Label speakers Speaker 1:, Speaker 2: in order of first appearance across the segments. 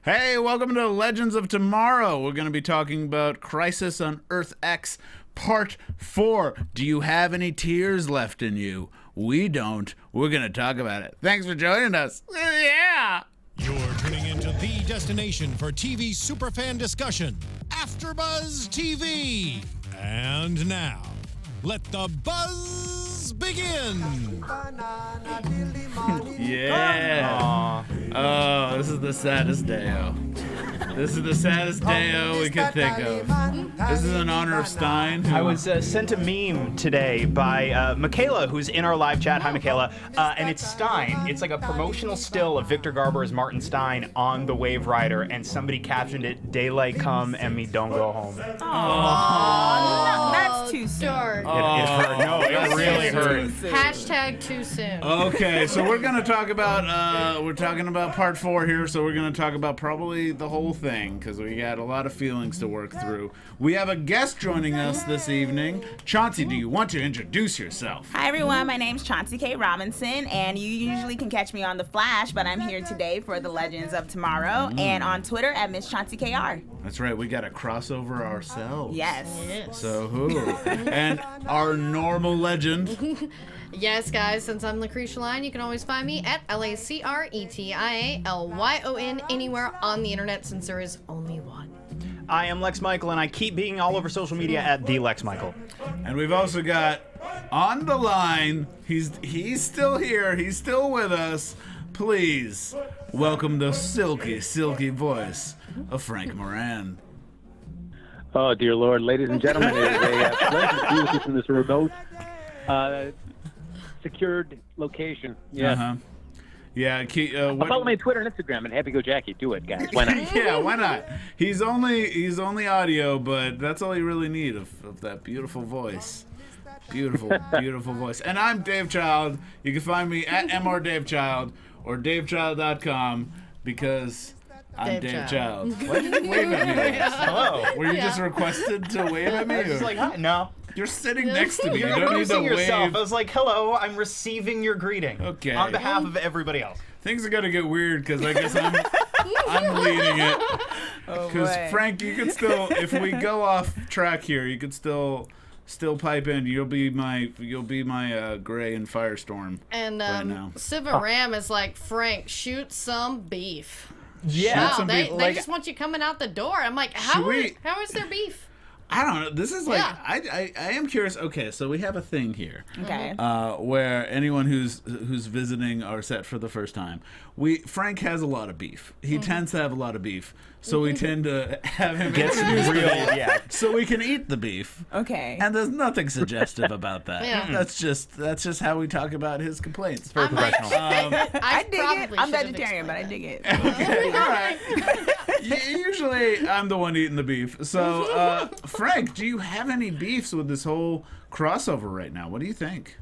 Speaker 1: Hey, welcome to Legends of Tomorrow. We're going to be talking about Crisis on Earth X Part 4. Do you have any tears left in you? We don't. We're going to talk about it. Thanks for joining us. Yeah.
Speaker 2: You're tuning into the destination for TV superfan discussion, AfterBuzz TV. And now, let the buzz begin.
Speaker 1: Yeah. Oh, this is the saddest day-o. This is the saddest day-o we could think of. This is in honor of Stein.
Speaker 3: I was sent a meme today by Michaela, who's in our live chat. Hi, Michaela. And it's Stein. It's like a promotional still of Victor Garber as Martin Stein on the Wave Rider, and somebody captioned it, "Daylight come and me don't go home."
Speaker 4: Oh, that's too soon.
Speaker 3: It hurt. No, it really hurt.
Speaker 4: Hashtag too soon.
Speaker 1: Okay, so we're gonna talk about we're talking about part 4 here, so we're gonna talk about probably the whole thing because we got a lot of feelings to work through. We have a guest joining us this evening. Chauncey, do you want to introduce yourself?
Speaker 5: Hi everyone, my name's Chauncey K. Robinson, and you usually can catch me on The Flash, but I'm here today for the Legends of Tomorrow, and on Twitter at Miss Chauncey KR.
Speaker 1: That's right, we got a crossover ourselves.
Speaker 5: Yes.
Speaker 1: So who? And our normal legend.
Speaker 4: Yes, guys, since I'm Lucretia Lyon, you can always find me at LACRETIALYON anywhere on the internet since there is only one.
Speaker 3: I am Lex Michael, and I keep being all over social media at the Lex Michael.
Speaker 1: And we've also got on the line, he's still here, he's still with us. Please welcome the silky, silky voice of Frank Moran.
Speaker 6: Oh, dear Lord. Ladies and gentlemen, it is a pleasure to be with you from this remote, secured location. Yeah.
Speaker 1: Uh-huh. Yeah.
Speaker 6: Follow me on Twitter and Instagram at Happy Go Jackie. Do it, guys. Why not?
Speaker 1: Yeah, why not? He's only audio, but that's all you really need of that beautiful voice. Beautiful, beautiful voice. And I'm Dave Child. You can find me at mrdavecild or davechild.com because I'm Dave Child. Why did you wave at me?
Speaker 3: Hello.
Speaker 1: Were you just requested to wave at me?
Speaker 3: I was just like, hi. No.
Speaker 1: You're sitting next to me. You
Speaker 3: You're
Speaker 1: don't need to
Speaker 3: introducing yourself.
Speaker 1: wave.
Speaker 3: I was like, hello, I'm receiving your greeting.
Speaker 1: Okay.
Speaker 3: On behalf of everybody else.
Speaker 1: Things are gonna get weird because I guess I'm leading it. Because Frank, you could still, if we go off track here, you could still pipe in. You'll be my Gray and Firestorm.
Speaker 4: And
Speaker 1: right now.
Speaker 4: Siva Ram is like, Frank, shoot some beef.
Speaker 3: Yeah.
Speaker 4: Wow, they just want you coming out the door. I'm like, how is there beef?
Speaker 1: I don't know. This is like
Speaker 4: Yeah.
Speaker 1: I am curious. Okay, so we have a thing here.
Speaker 5: Okay.
Speaker 1: Where anyone who's visiting our set for the first time, Frank has a lot of beef. He tends to have a lot of beef, so we tend to have him introduce
Speaker 3: real,
Speaker 1: yeah, so we can eat the beef.
Speaker 5: Okay.
Speaker 1: And there's nothing suggestive about that.
Speaker 4: Yeah.
Speaker 1: That's just how we talk about his complaints.
Speaker 3: Very professional.
Speaker 5: I dig it.
Speaker 4: probably
Speaker 5: I'm
Speaker 4: should have
Speaker 5: vegetarian, but I dig it.
Speaker 1: Okay, all right. Usually I'm the one eating the beef. So, Frank, do you have any beefs with this whole crossover right now? What do you think?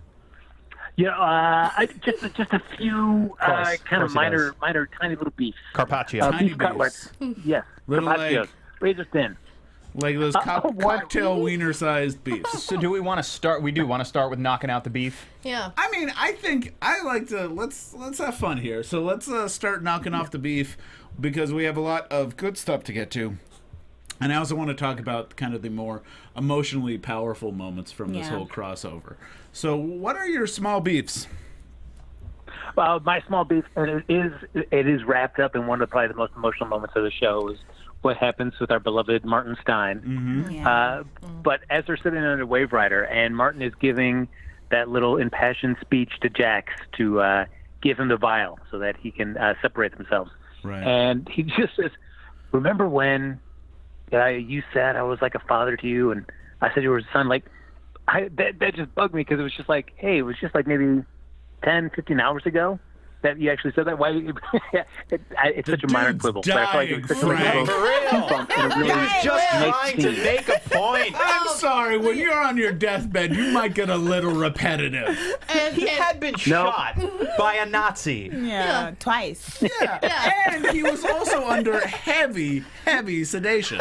Speaker 6: Just a few kind of minor, tiny little beefs.
Speaker 3: Carpaccio.
Speaker 1: Tiny
Speaker 6: Beef cutlets. Yes.
Speaker 1: Little,
Speaker 6: Carpaccios. Razor thin.
Speaker 1: Like those cocktail wiener-sized beefs.
Speaker 3: So do we want to start? We do want to start with knocking out the beef.
Speaker 4: Yeah.
Speaker 1: I mean, I think I like to let's have fun here. So let's start knocking off the beef because we have a lot of good stuff to get to. And I also want to talk about kind of the more emotionally powerful moments from this whole crossover. So what are your small beefs?
Speaker 6: Well, my small beef, and it is wrapped up in one of probably the most emotional moments of the show, is what happens with our beloved Martin Stein.
Speaker 1: Mm-hmm.
Speaker 5: Yeah.
Speaker 6: But as they're sitting on a Wave Rider, and Martin is giving that little impassioned speech to Jax to give him the vial so that he can separate themselves.
Speaker 1: Right.
Speaker 6: And he just says, remember when you said I was like a father to you, and I said you were a son? Like, that just bugged me because it was just like, hey, it was just like maybe 10, 15 hours ago that you actually said that. Why? It's such a minor quibble. But I feel like it was such a little speed bump in a really
Speaker 3: He was just
Speaker 6: nice
Speaker 3: trying to
Speaker 6: scene.
Speaker 3: make a point.
Speaker 1: I'm sorry, when you're on your deathbed, you might get a little repetitive.
Speaker 3: He had been shot by a Nazi.
Speaker 5: Yeah, twice.
Speaker 1: Yeah. And he was also under heavy sedation.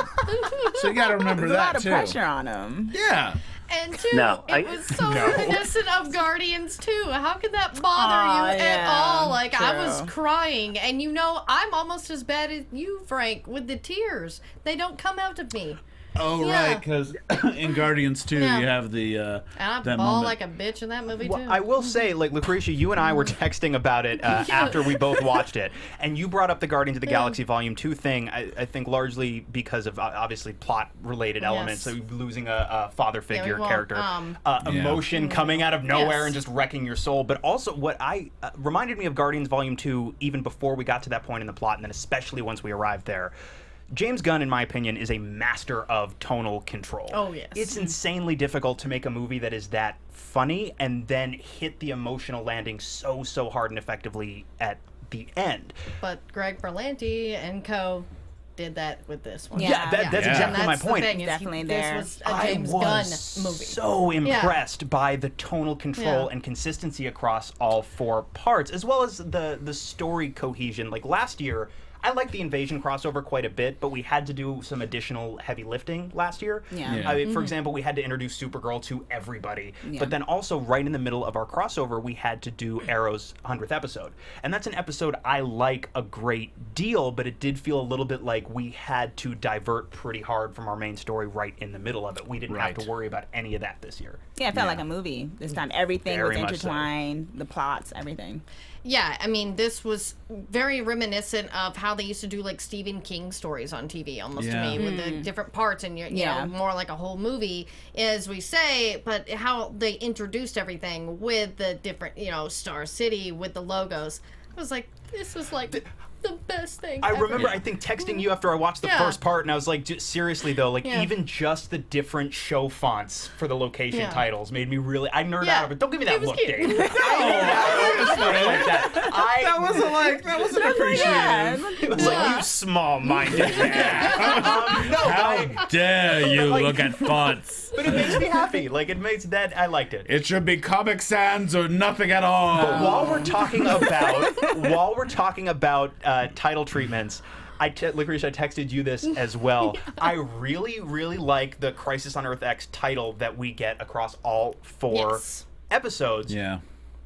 Speaker 1: So you got to remember
Speaker 5: There's a
Speaker 1: that
Speaker 5: lot of
Speaker 1: too.
Speaker 5: pressure on him.
Speaker 1: Yeah.
Speaker 4: And two,
Speaker 6: No,
Speaker 4: it was so reminiscent of Guardians 2. How could that bother you at all? Like, I was crying. And I'm almost as bad as you, Frank, with the tears. They don't come out of me.
Speaker 1: Oh, right, because in Guardians 2, you have the
Speaker 4: and I
Speaker 1: that
Speaker 4: bawl
Speaker 1: moment.
Speaker 4: like a bitch in that movie, too.
Speaker 3: Well, I will say, like, Lucretia, you and I were texting about it after we both watched it, and you brought up the Guardians of the Galaxy Volume 2 thing, I think largely because of, obviously, plot-related elements, so losing a father figure character, emotion coming out of nowhere and just wrecking your soul, but also what reminded me of Guardians Volume 2 even before we got to that point in the plot, and then especially once we arrived there. James Gunn, in my opinion, is a master of tonal control.
Speaker 4: Oh, yes.
Speaker 3: It's insanely difficult to make a movie that is that funny and then hit the emotional landing so hard and effectively at the end.
Speaker 4: But Greg Berlanti and co. did that with this one.
Speaker 3: That's exactly my point.
Speaker 5: Definitely there.
Speaker 4: This was a James Gunn movie.
Speaker 3: So impressed by the tonal control and consistency across all 4 parts, as well as the story cohesion. Like last year, I like the Invasion crossover quite a bit, but we had to do some additional heavy lifting last year. I mean, for example, we had to introduce Supergirl to everybody, but then also right in the middle of our crossover, we had to do Arrow's 100th episode. And that's an episode I like a great deal, but it did feel a little bit like we had to divert pretty hard from our main story right in the middle of it. We didn't have to worry about any of that this year.
Speaker 5: Yeah, it felt like a movie this time. Everything
Speaker 3: Very
Speaker 5: was
Speaker 3: much
Speaker 5: intertwined, the plots, everything.
Speaker 4: Yeah, I mean, this was very reminiscent of how they used to do like Stephen King stories on TV, almost to me, with the different parts and you know, more like a whole movie, as we say. But how they introduced everything with the different, Star City with the logos, I was like, this was like the best thing.
Speaker 3: I
Speaker 4: ever.
Speaker 3: remember, I think, texting you after I watched the first part, and I was like, seriously though, like even just the different show fonts for the location titles made me really. I nerd out of it. Don't give me that look, Dave.
Speaker 1: That wasn't appreciated.
Speaker 3: It was like, you small-minded man.
Speaker 1: How dare you look at fonts?
Speaker 3: But it makes me happy. Like, it makes that, I liked it.
Speaker 1: It should be Comic Sans or nothing at all.
Speaker 3: But while we're talking about title treatments, Lucretia, I texted you this as well. I really, really like the Crisis on Earth X title that we get across all 4 episodes.
Speaker 1: Yeah.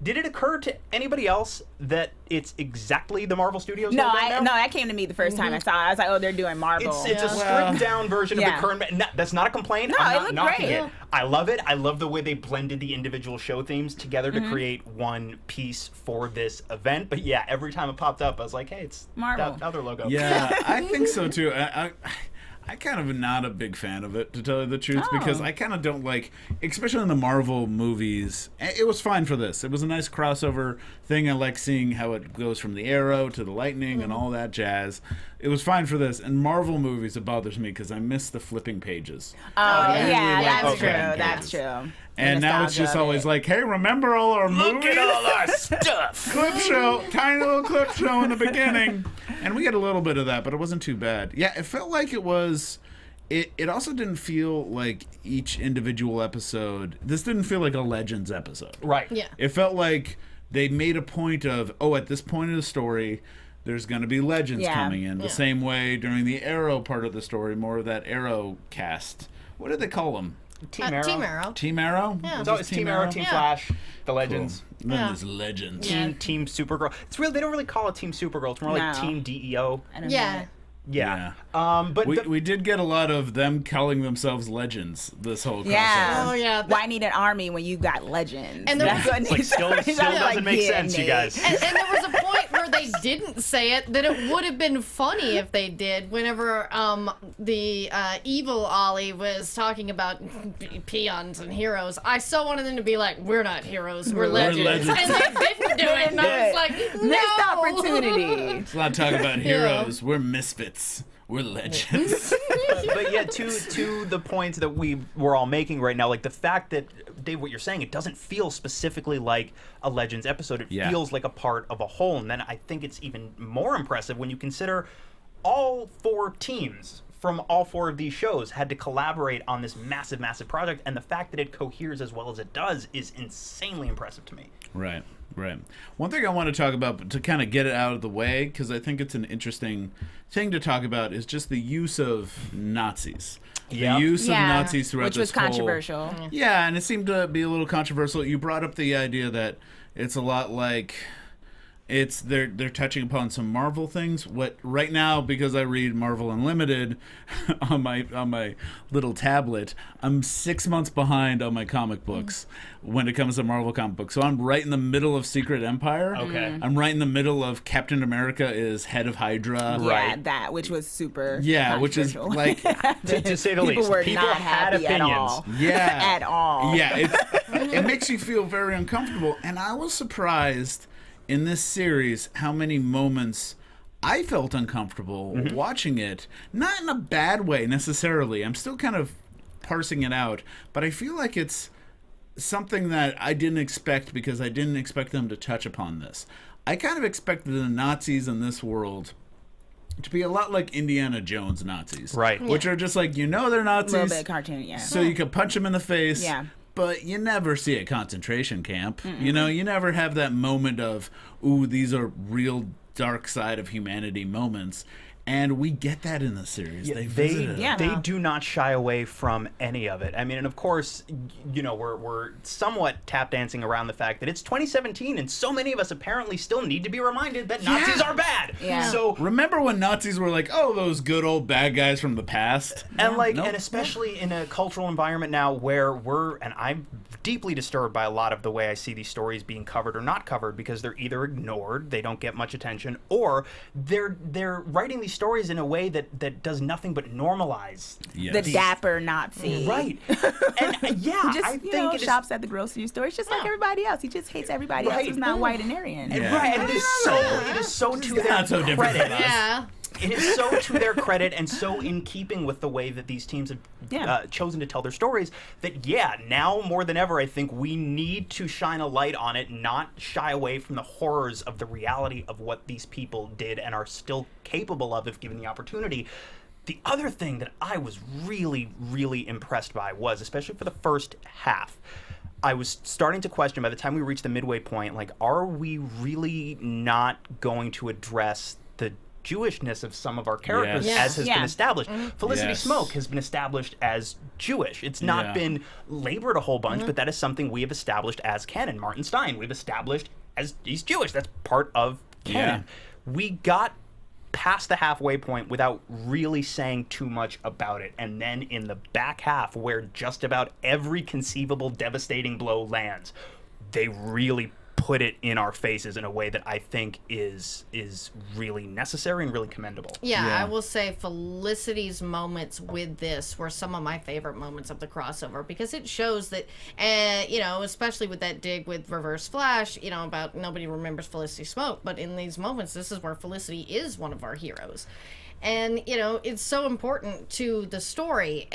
Speaker 3: Did it occur to anybody else that it's exactly the Marvel Studios
Speaker 5: No,
Speaker 3: logo now?
Speaker 5: that came to me the first time I saw it. I was like, oh, they're doing Marvel.
Speaker 3: It's a stripped down version of the current. That's not a complaint.
Speaker 5: No,
Speaker 3: I'm
Speaker 5: it
Speaker 3: not
Speaker 5: looked
Speaker 3: knocking
Speaker 5: great.
Speaker 3: it. I love it. I love the way they blended the individual show themes together to create one piece for this event. But yeah, every time it popped up, I was like, hey, it's
Speaker 5: Marvel.
Speaker 3: that other logo.
Speaker 1: Yeah, I think so too. I kind of am not a big fan of it, to tell you the truth, because I kind of don't like, especially in the Marvel movies. It was fine for this. It was a nice crossover thing. I like seeing how it goes from the arrow to the lightning and all that jazz. It was fine for this. In Marvel movies, it bothers me because I miss the flipping pages.
Speaker 5: Oh,
Speaker 1: really
Speaker 5: yeah,
Speaker 1: like
Speaker 5: that's
Speaker 1: the
Speaker 5: true.
Speaker 1: flipping
Speaker 5: That's
Speaker 1: pages.
Speaker 5: true.
Speaker 1: And now it's just always like, hey, remember all our movies?
Speaker 3: Look at all our stuff.
Speaker 1: Clip show, tiny little clip show in the beginning. And we get a little bit of that, but it wasn't too bad. Yeah, it felt like it was... It also didn't feel like each individual episode... This didn't feel like a Legends episode.
Speaker 3: Right.
Speaker 4: Yeah.
Speaker 1: It felt like they made a point of, at this point in the story, there's going to be Legends coming in. The same way during the Arrow part of the story, more of that Arrow cast. What did they call them?
Speaker 3: Team Arrow.
Speaker 4: Team Arrow.
Speaker 1: Team Arrow?
Speaker 4: Yeah.
Speaker 3: So it's Team Arrow, Team Flash, the Legends.
Speaker 1: Cool. Then there's Legends.
Speaker 3: Team Supergirl. It's really, they don't really call it Team Supergirl. It's more like Team DEO.
Speaker 5: I don't
Speaker 4: Yeah.
Speaker 5: know.
Speaker 3: Yeah. But
Speaker 1: we did get a lot of them calling themselves Legends this whole crossover.
Speaker 5: Yeah.
Speaker 4: Oh, yeah.
Speaker 5: Why need an army when you got legends?
Speaker 4: And there
Speaker 5: That's
Speaker 4: was-
Speaker 5: what
Speaker 3: It's like still doesn't make sense, you guys.
Speaker 4: And there was a point where they didn't say it that it would have been funny if they did. Whenever the evil Ollie was talking about peons and heroes, I so wanted them to be like, "We're not heroes, we're legends," and they didn't do it. And I was like, "No,
Speaker 5: Missed opportunity.
Speaker 1: Let's not talk about heroes. We're misfits. We're legends.
Speaker 3: But yeah, to the points that we were all making right now, like the fact that, Dave, what you're saying, it doesn't feel specifically like a Legends episode. It feels like a part of a whole. And then I think it's even more impressive when you consider all 4 teams from all 4 of these shows had to collaborate on this massive, massive project, and the fact that it coheres as well as it does is insanely impressive to me.
Speaker 1: Right. One thing I want to talk about to kind of get it out of the way, because I think it's an interesting thing to talk about, is just the use of Nazis. The use of Nazis throughout
Speaker 5: which was
Speaker 1: this
Speaker 5: controversial.
Speaker 1: Yeah, and it seemed to be a little controversial. You brought up the idea that it's a lot like they're touching upon some Marvel things. What right now, because I read Marvel Unlimited on my little tablet, I'm 6 months behind on my comic books when it comes to Marvel comic books. So I'm right in the middle of Secret Empire.
Speaker 3: Okay.
Speaker 1: I'm right in the middle of Captain America is head of Hydra.
Speaker 5: Yeah, that, which was super
Speaker 1: which is
Speaker 5: controversial.
Speaker 1: like
Speaker 3: To say the least.
Speaker 5: People were
Speaker 3: People
Speaker 5: not
Speaker 3: had
Speaker 5: happy
Speaker 3: opinions.
Speaker 5: at all.
Speaker 1: Yeah.
Speaker 5: At all.
Speaker 1: Yeah, it makes you feel very uncomfortable. And I was surprised in this series how many moments I felt uncomfortable watching it. Not in a bad way necessarily. I'm still kind of parsing it out. But I feel like it's something that I didn't expect, because I didn't expect them to touch upon this. I kind of expected the Nazis in this world to be a lot like Indiana Jones Nazis.
Speaker 3: Right.
Speaker 1: Which are just like, they're Nazis.
Speaker 5: A little bit cartoon, yeah.
Speaker 1: So you could punch them in the face.
Speaker 5: Yeah.
Speaker 1: But you never see a concentration camp. You never have that moment of, ooh, these are real dark side of humanity moments. And we get that in the series. They visit it.
Speaker 3: They do not shy away from any of it. I mean, and of course, we're somewhat tap dancing around the fact that it's 2017, and so many of us apparently still need to be reminded that Nazis are bad.
Speaker 5: Yeah.
Speaker 3: So
Speaker 1: remember when Nazis were like, oh, those good old bad guys from the past?
Speaker 3: and and especially in a cultural environment now where I'm deeply disturbed by a lot of the way I see these stories being covered or not covered, because they're either ignored, they don't get much attention, or they're writing these stories in a way that does nothing but normalize
Speaker 5: The dapper Nazi.
Speaker 3: Right. And I think it
Speaker 5: shops at the grocery store. It's just like everybody else. He just hates everybody else who's not white and Aryan.
Speaker 3: Right, and it is so to their
Speaker 1: not so different
Speaker 3: credit.
Speaker 1: from us.
Speaker 4: Yeah.
Speaker 3: It is so to their credit and so in keeping with the way that these teams have chosen to tell their stories that, now more than ever, I think we need to shine a light on it, not shy away from the horrors of the reality of what these people did and are still capable of if given the opportunity. The other thing that I was really, really impressed by was, especially for the first half, I was starting to question by the time we reached the midway point, like, are we really not going to address the Jewishness of some of our characters as has been established? Felicity Smoke has been established as Jewish. It's not been labored a whole bunch, but that is something we have established as canon. Martin Stein, we've established as he's Jewish. That's part of canon. We got past the halfway point without really saying too much about it. And then in the back half, where just about every conceivable devastating blow lands, they really put it in our faces in a way that I think is really necessary and really commendable.
Speaker 4: Yeah, I will say Felicity's moments with this were some of my favorite moments of the crossover, because it shows that, especially with that dig with Reverse Flash, about nobody remembers Felicity Smoke, but in these moments, this is where Felicity is one of our heroes. And, it's so important to the story,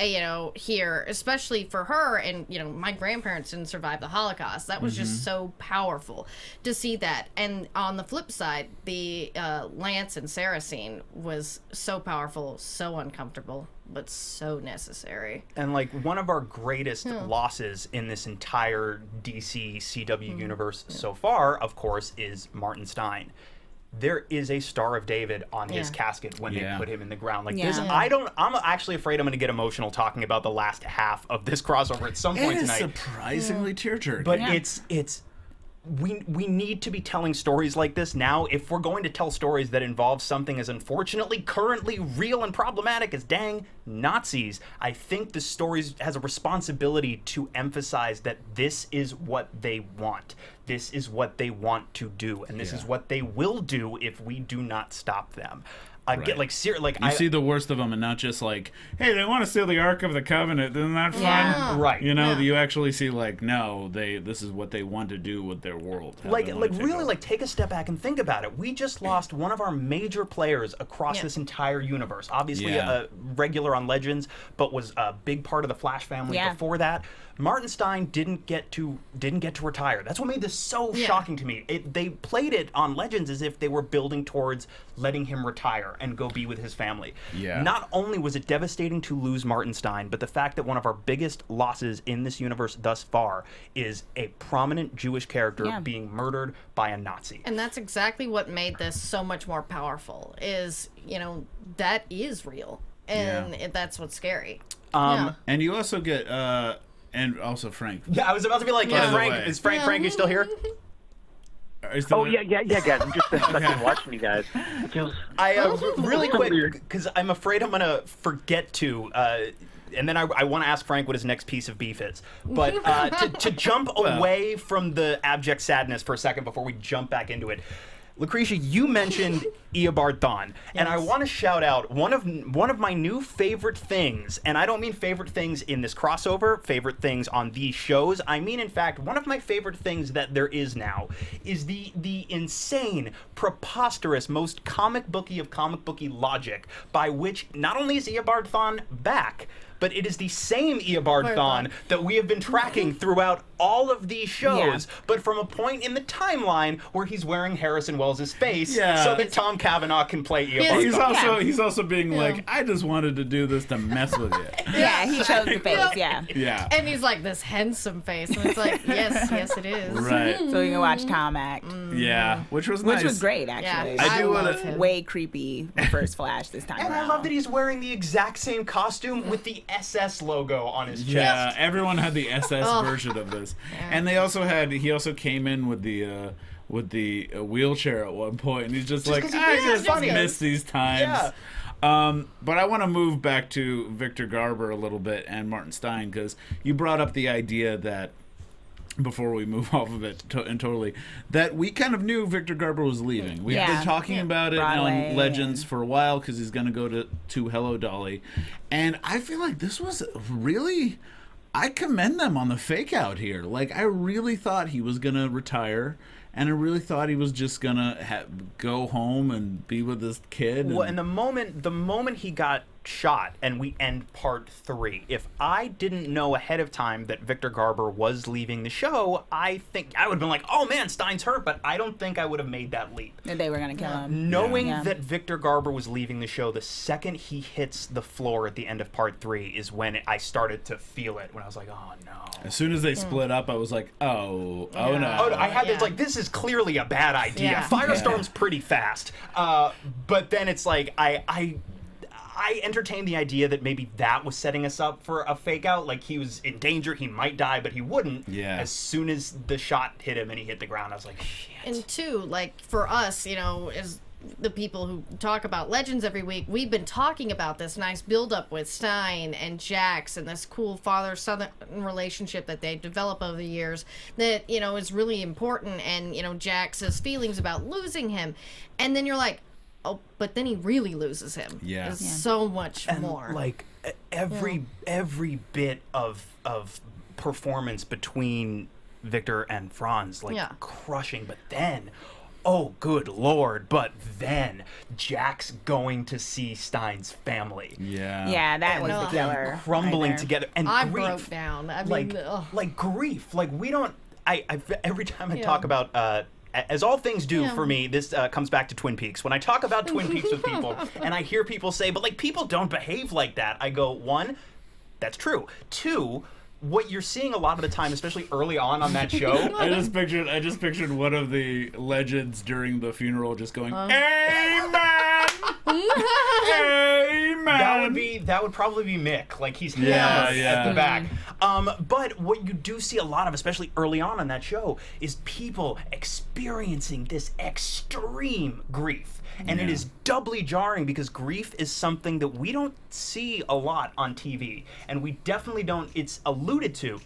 Speaker 4: here, especially for her. And, my grandparents didn't survive the Holocaust. That was just so powerful to see that. And on the flip side, the Lance and Sarah scene was so powerful, so uncomfortable, but so necessary.
Speaker 3: And, one of our greatest losses in this entire DC CW universe so far, of course, is Martin Stein. There is a Star of David on his casket when they put him in the ground. I'm actually afraid I'm going to get emotional talking about the last half of this crossover at some point tonight.
Speaker 1: It's surprisingly tear-jerking.
Speaker 3: But we need to be telling stories like this now. If we're going to tell stories that involve something as unfortunately currently real and problematic as dang Nazis, I think the stories has a responsibility to emphasize that this is what they want. This is what they want to do, and this is what they will do if we do not stop them. You
Speaker 1: see the worst of them, and not just like, hey, they want to steal the Ark of the Covenant, isn't that fun?
Speaker 4: Yeah.
Speaker 3: Right.
Speaker 1: You actually see no, this is what they want to do with their world.
Speaker 3: Take a step back and think about it. We just lost one of our major players across this entire universe. Obviously a regular on Legends, but was a big part of the Flash family before that. Martin Stein didn't get to retire. That's what made this so shocking to me. They played it on Legends as if they were building towards letting him retire and go be with his family.
Speaker 1: Yeah.
Speaker 3: Not only was it devastating to lose Martin Stein, but the fact that one of our biggest losses in this universe thus far is a prominent Jewish character being murdered by a Nazi.
Speaker 4: And that's exactly what made this so much more powerful, is, that is real. And that's what's scary.
Speaker 1: And you also get, and also Frank.
Speaker 3: Yeah, I was about to be like, is Frank, you still here?
Speaker 6: Oh, yeah, guys. I'm just stuck in watching you guys.
Speaker 3: Really quick, because I'm afraid I'm going to forget to, and then I want to ask Frank what his next piece of beef is. But to jump away from the abject sadness for a second before we jump back into it, Lucretia, you mentioned Eobard Thawne, and I want to shout out one of my new favorite things, and I don't mean favorite things in this crossover, favorite things on these shows. I mean, in fact, one of my favorite things that there is now is the insane, preposterous, most comic booky of comic booky logic by which not only is Eobard Thawne back, but it is the same Eobard Thawne that we have been tracking throughout all of these shows, but from a point in the timeline where he's wearing Harrison Wells' face so that Tom Cavanaugh can play Eobard Thawne.
Speaker 1: He's also being like, I just wanted to do this to mess with you.
Speaker 5: Yeah, he chose the face,
Speaker 1: Yeah.
Speaker 4: And he's like, this handsome face. And it's like, yes, it is.
Speaker 1: Right.
Speaker 5: So you can watch Tom act.
Speaker 1: Yeah, which was nice.
Speaker 5: Which was great, actually.
Speaker 4: Yeah,
Speaker 1: I do
Speaker 4: love
Speaker 1: want to.
Speaker 4: him.
Speaker 5: Way creepy the first Flash this time
Speaker 3: And
Speaker 5: around.
Speaker 3: I love that he's wearing the exact same costume with the SS logo on his chest.
Speaker 1: Yeah, everyone had the SS version of this, and he also came in with the wheelchair at one point, and he's just like,
Speaker 3: 'cause he
Speaker 1: I
Speaker 3: is,
Speaker 1: just miss these times.
Speaker 3: Yeah.
Speaker 1: But I want to move back to Victor Garber a little bit and Martin Stein, because you brought up the idea that, before we move off of it totally, that we kind of knew Victor Garber was leaving. We've been talking about it
Speaker 5: Broadway,
Speaker 1: on Legends for a while, because he's going to go to Hello Dolly. And I feel like this was really... I commend them on the fake out here. Like, I really thought he was going to retire, and I really thought he was just going to go home and be with his kid.
Speaker 3: Well, and the moment he got shot and we end part 3, if I didn't know ahead of time that Victor Garber was leaving the show, I think I would have been like, oh man, Stein's hurt, but I don't think I would have made that leap.
Speaker 5: That they were going to kill him.
Speaker 3: Knowing that Victor Garber was leaving the show, the second he hits the floor at the end of part 3 is when I started to feel it, when I was like, oh no.
Speaker 1: As soon as they split up, I was like, oh no.
Speaker 3: Oh, I had this, like, this is clearly a bad idea.
Speaker 4: Yeah.
Speaker 3: Firestorm's pretty fast. But then it's like, I entertained the idea that maybe that was setting us up for a fake out. Like, he was in danger, he might die, but he wouldn't.
Speaker 1: Yeah.
Speaker 3: As soon as the shot hit him and he hit the ground, I was like, shit.
Speaker 4: And two, like, for us, as the people who talk about Legends every week, we've been talking about this nice build-up with Stein and Jax and this cool father-son relationship that they develop over the years that, is really important, and, Jax's feelings about losing him. And then you're like, oh, but then he really loses him.
Speaker 1: Yeah.
Speaker 4: There's so much
Speaker 3: And
Speaker 4: more.
Speaker 3: like every bit of performance between Victor and Franz, like crushing. But then, oh good lord! But then Jax going to see Stein's family.
Speaker 1: Yeah.
Speaker 5: Yeah, that was the killer.
Speaker 3: Crumbling
Speaker 5: right there.
Speaker 3: together, and
Speaker 4: I
Speaker 3: grief.
Speaker 4: broke down. I
Speaker 3: Like,
Speaker 4: mean, ugh.
Speaker 3: like grief. Like, we don't. I every time I talk about. As all things do for me, this comes back to Twin Peaks. When I talk about Twin Peaks with people, and I hear people say, but like, people don't behave like that, I go, 1, that's true. 2, what you're seeing a lot of the time, especially early on that show.
Speaker 1: I just pictured one of the legends during the funeral just going, Amen! Amen!
Speaker 3: That would probably be Mick. Like, he's at the back. But what you do see a lot of, especially early on that show, is people experiencing this extreme grief. And it is doubly jarring because grief is something that we don't see a lot on TV. And we definitely don't, it's alluded to.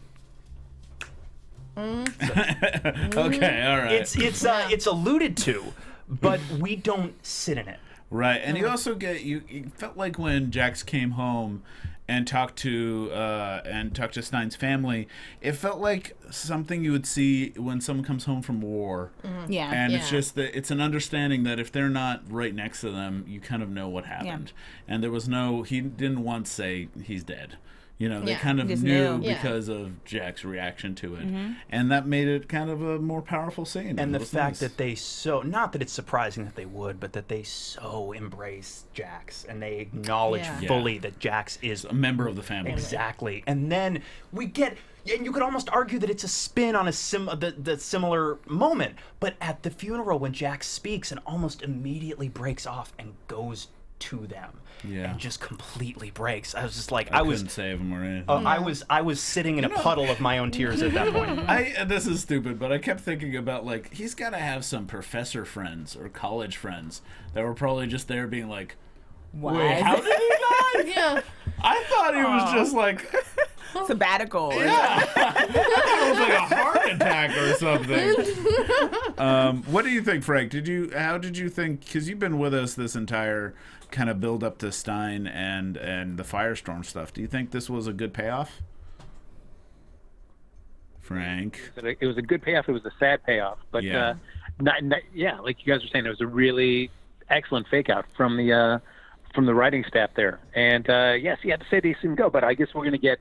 Speaker 1: Okay, all right.
Speaker 3: It's alluded to, but we don't sit in it.
Speaker 1: Right, and you also you felt like when Jax came home and talked to Stein's family, it felt like something you would see when someone comes home from war.
Speaker 5: Yeah.
Speaker 1: And it's just that it's an understanding that if they're not right next to them, you kind of know what happened. And there was he didn't once say he's dead. You know, they
Speaker 4: Yeah.
Speaker 1: kind of
Speaker 5: Just
Speaker 1: knew
Speaker 5: knew.
Speaker 1: because of Jack's reaction to it. And that made it kind of a more powerful scene.
Speaker 3: And
Speaker 1: It
Speaker 3: the
Speaker 1: was
Speaker 3: fact
Speaker 1: nice.
Speaker 3: that they not that it's surprising that they would, but that they so embrace Jax and they acknowledge
Speaker 4: Yeah.
Speaker 3: fully that Jax is
Speaker 1: a member of the family.
Speaker 3: exactly. And then we get, and you could almost argue that it's a spin on the similar moment. But at the funeral, when Jax speaks and almost immediately breaks off and goes to them,
Speaker 1: Yeah.
Speaker 3: and just completely breaks. I was just like,
Speaker 1: I couldn't save him or anything.
Speaker 3: I was sitting in a puddle of my own tears at that point.
Speaker 1: This is stupid, but I kept thinking about, like, he's got to have some professor friends or college friends that were probably just there being like, wait, how did he die?
Speaker 4: Yeah.
Speaker 1: I thought he was just like,
Speaker 5: Sabbatical.
Speaker 1: it was like a heart attack or something. What do you think, Frank? How did you think, because you've been with us this entire kind of build up to Stein and the Firestorm stuff. Do you think this was a good payoff? Frank?
Speaker 6: It was a good payoff. It was a sad payoff, but
Speaker 1: Yeah.
Speaker 6: not, like you guys were saying, it was a really excellent fake out from the writing staff there. And yes, you had to say they seemed go, but I guess we're going to get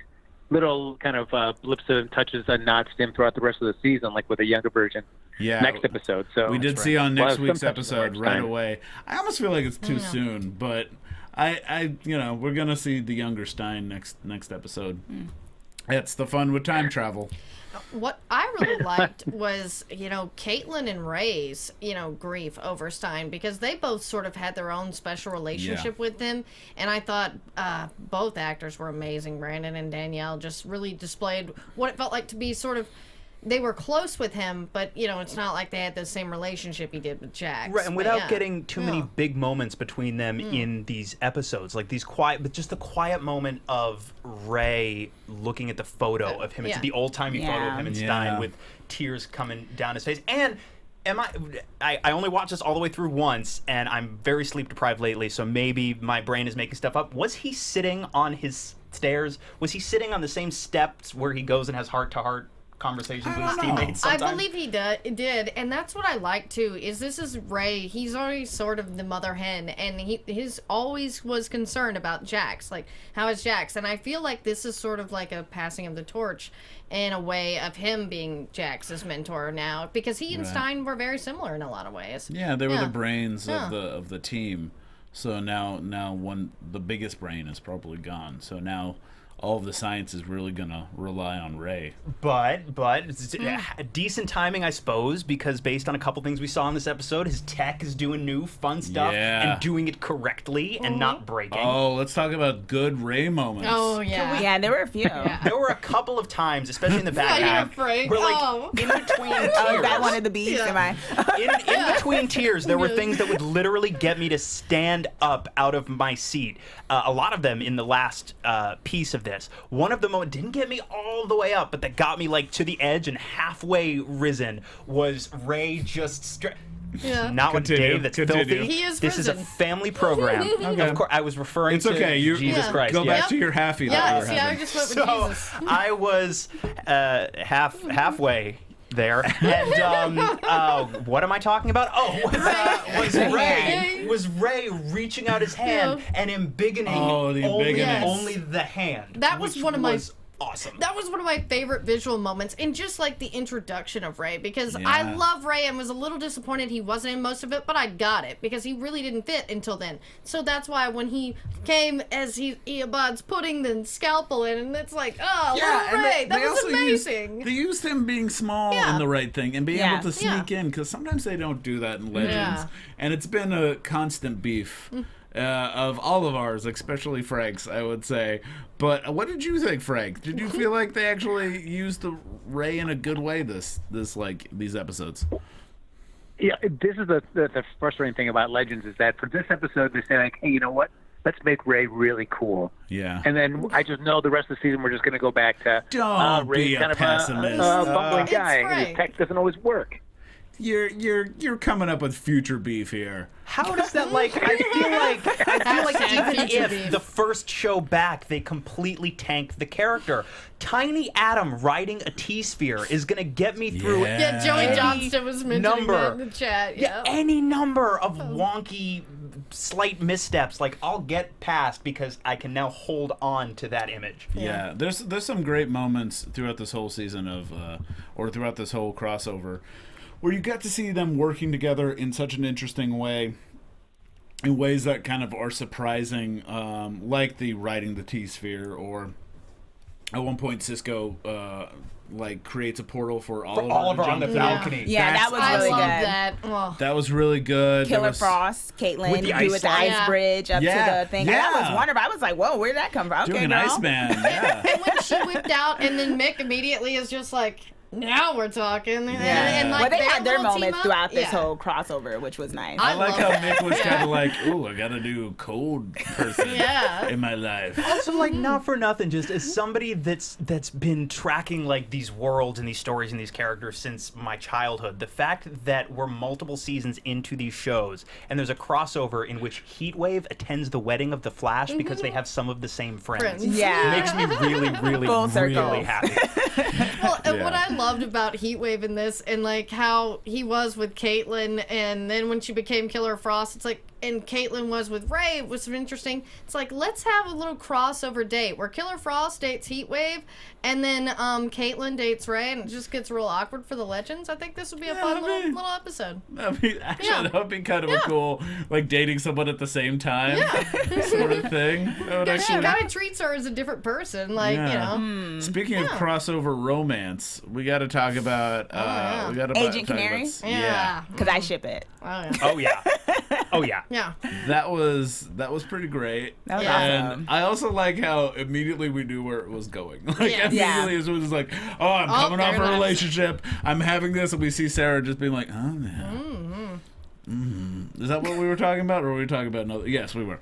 Speaker 6: little kind of blips and touches and nods to him throughout the rest of the season, like with a younger version.
Speaker 1: Yeah.
Speaker 6: Next episode. So
Speaker 1: We did see on
Speaker 6: Well,
Speaker 1: next
Speaker 6: some
Speaker 1: week's
Speaker 6: touches
Speaker 1: episode
Speaker 6: on
Speaker 1: right
Speaker 6: Stein.
Speaker 1: away. I almost feel like it's too soon, but I we're gonna see the younger Stein next episode. It's the fun with time travel.
Speaker 4: What I really liked was, Caitlin and Ray's, grief over Stein, because they both sort of had their own special relationship with him. And I thought both actors were amazing. Brandon and Danielle just really displayed what it felt like to be sort of, they were close with him, but, it's not like they had the same relationship he did with Jax.
Speaker 3: Right, and
Speaker 4: But,
Speaker 3: without
Speaker 4: yeah.
Speaker 3: getting too many big moments between them in these episodes, like these quiet, but just the quiet moment of Ray looking at the photo of him, it's
Speaker 4: Yeah.
Speaker 3: the old-timey photo of
Speaker 5: Yeah.
Speaker 3: him and
Speaker 1: Yeah.
Speaker 3: Stein with tears coming down his face. And I only watched this all the way through once, and I'm very sleep deprived lately, so maybe my brain is making stuff up. Was he sitting on his stairs? Was he sitting on the same steps where he goes and has heart-to-heart conversations with his
Speaker 1: don't know.
Speaker 3: teammates
Speaker 4: I
Speaker 3: sometimes?
Speaker 4: believe he did, and that's what I like too. This is Ray. He's always sort of the mother hen, and his always was concerned about Jax. Like, how is Jax? And I feel like this is sort of like a passing of the torch, in a way of him being Jax's mentor now, because he and
Speaker 1: Right.
Speaker 4: Stein were very similar in a lot of ways.
Speaker 1: Yeah, they were
Speaker 4: Yeah.
Speaker 1: the brains
Speaker 4: Yeah.
Speaker 1: of the team. So now the biggest brain is probably gone. So now all of the science is really gonna rely on Ray.
Speaker 3: But it's decent timing, I suppose, because based on a couple things we saw in this episode, his tech is doing new fun stuff
Speaker 1: Yeah.
Speaker 3: and doing it correctly and not breaking.
Speaker 1: Oh, let's talk about good Ray moments.
Speaker 4: Oh yeah.
Speaker 5: Yeah, there were a few.
Speaker 3: There were a couple of times, especially in the back
Speaker 4: Yeah,
Speaker 3: half,
Speaker 4: Frank.
Speaker 3: where like
Speaker 4: Oh.
Speaker 3: in between tears,
Speaker 5: Oh, that one of the beats,
Speaker 4: Yeah.
Speaker 5: am I?
Speaker 3: in between tears, there were
Speaker 4: Yeah.
Speaker 3: things that would literally get me to stand up out of my seat. A lot of them in the last piece of this. One of them didn't get me all the way up, but that got me like to the edge and halfway risen was Ray just
Speaker 4: Yeah.
Speaker 3: not
Speaker 1: Continue,
Speaker 3: with Dave. That's
Speaker 1: continue.
Speaker 3: filthy.
Speaker 4: He is
Speaker 3: This is a
Speaker 4: risen.
Speaker 3: family program.
Speaker 1: Okay.
Speaker 3: Of course, I was referring
Speaker 1: It's
Speaker 3: to
Speaker 1: okay. You
Speaker 3: Jesus
Speaker 4: Yeah.
Speaker 3: Christ.
Speaker 1: Go back
Speaker 3: yes.
Speaker 1: to your halfie that you
Speaker 4: Yeah.
Speaker 1: were
Speaker 4: See, I
Speaker 1: having.
Speaker 4: just went with
Speaker 3: So
Speaker 4: Jesus.
Speaker 3: I was halfway there, and what am I talking about? Oh, was Ray reaching out his hand and embiggening
Speaker 1: Oh, the embiggening.
Speaker 3: only the hand?
Speaker 4: That was
Speaker 3: which
Speaker 4: one of my-
Speaker 3: was awesome.
Speaker 4: That was one of my favorite visual moments, and just like the introduction of Ray, because I
Speaker 1: Yeah.
Speaker 4: love Ray and was a little disappointed he wasn't in most of it, but I got it because he really didn't fit until then. So that's why when he came as Eobod's putting the scalpel in, and it's like, oh, little Ray, that was amazing.
Speaker 1: They used him being small
Speaker 4: Yeah.
Speaker 1: and the right thing, and being
Speaker 5: Yeah.
Speaker 1: able to sneak in, because sometimes they don't do that in Legends,
Speaker 4: Yeah.
Speaker 1: and it's been a constant beef. Of all of ours, especially Frank's, I would say. But what did you think, Frank? Did you feel like they actually used the Ray in a good way these episodes?
Speaker 6: Yeah, this is the frustrating thing about Legends is that for this episode they say like, hey, you know what? Let's make Ray really cool.
Speaker 1: Yeah.
Speaker 6: And then I just know the rest of the season we're just going to go back to
Speaker 1: Don't
Speaker 6: Ray's
Speaker 1: be a
Speaker 6: kind of
Speaker 1: pessimist.
Speaker 6: a bumbling
Speaker 4: It's
Speaker 6: guy. And
Speaker 4: Frank.
Speaker 6: his tech doesn't always work.
Speaker 1: You're coming up with future beef here.
Speaker 3: How does that like? I feel like
Speaker 4: Hashtag
Speaker 3: even
Speaker 4: future
Speaker 3: if
Speaker 4: beef.
Speaker 3: the first show back they completely tank the character, Tiny Adam riding a T-sphere is gonna get me through
Speaker 4: Yeah, Joey
Speaker 3: any
Speaker 4: Johnston was mentioning
Speaker 3: number.
Speaker 4: that in the chat. Yeah.
Speaker 3: any number of wonky slight missteps, like I'll get past because I can now hold on to that image.
Speaker 1: Yeah, there's some great moments throughout this whole season of, or throughout this whole crossover, where you get to see them working together in such an interesting way, in ways that kind of are surprising, like the riding the T-sphere, or at one point Cisco creates a portal for
Speaker 3: Oliver on the balcony.
Speaker 5: Yeah, that was really
Speaker 4: I
Speaker 5: good.
Speaker 4: love that. Oh.
Speaker 1: That was really good.
Speaker 5: Killer Frost, Caitlin,
Speaker 3: With the
Speaker 5: do with the
Speaker 3: ice
Speaker 5: ice bridge up to the thing.
Speaker 1: Yeah.
Speaker 5: That was wonderful. I was like, whoa, where did that come from? Okay,
Speaker 1: Doing an
Speaker 5: girl.
Speaker 1: Iceman, yeah.
Speaker 4: And when she whipped out, and then Mick immediately is just like, now we're talking. And like,
Speaker 5: Well, they had their
Speaker 4: little team
Speaker 5: moments
Speaker 4: up.
Speaker 5: throughout this
Speaker 4: Yeah.
Speaker 5: whole crossover, which was nice.
Speaker 1: I like how
Speaker 4: love
Speaker 1: Mick was kind of like, ooh, I gotta do cold person
Speaker 4: Yeah.
Speaker 1: in my life.
Speaker 3: Also, like, not for nothing, just as somebody that's been tracking like these worlds and these stories and these characters since my childhood, the fact that we're multiple seasons into these shows and there's a crossover in which Heatwave attends the wedding of the Flash because they have some of the same friends.
Speaker 5: Yeah.
Speaker 3: Makes me really, really,
Speaker 5: Full circle.
Speaker 3: really happy.
Speaker 4: Well, and what
Speaker 1: Yeah.
Speaker 4: I loved about Heatwave in this, and like how he was with Caitlyn, and then when she became Killer Frost, it's like, and Caitlyn was with Ray, was interesting. It's like, let's have a little crossover date where Killer Frost dates Heatwave, and then Caitlyn dates Ray, and it just gets real awkward for the Legends. I think this would be a fun little episode.
Speaker 1: That would be kind of a
Speaker 4: Yeah.
Speaker 1: cool, like dating someone at the same time, sort of thing. That would
Speaker 4: She
Speaker 1: actually.
Speaker 4: kind of treats her as a different person, like, you
Speaker 1: Yeah.
Speaker 4: know.
Speaker 1: Speaking of crossover romance, we got to talk about.
Speaker 4: yeah.
Speaker 1: We got to
Speaker 5: Agent Canary?
Speaker 4: Yeah.
Speaker 5: Because I ship it.
Speaker 4: Oh, yeah.
Speaker 3: Oh yeah. Oh yeah.
Speaker 4: Yeah.
Speaker 1: That was pretty great.
Speaker 5: That was
Speaker 1: and
Speaker 5: awesome.
Speaker 1: I also like how immediately we knew where it was going. Like
Speaker 4: Yeah.
Speaker 1: immediately as soon as like, oh, I'm coming off
Speaker 4: there
Speaker 1: a
Speaker 4: it is.
Speaker 1: relationship. I'm having this, and we see Sarah just being like, oh yeah. Is that what we were talking about, or were we talking about another? Yes, we were.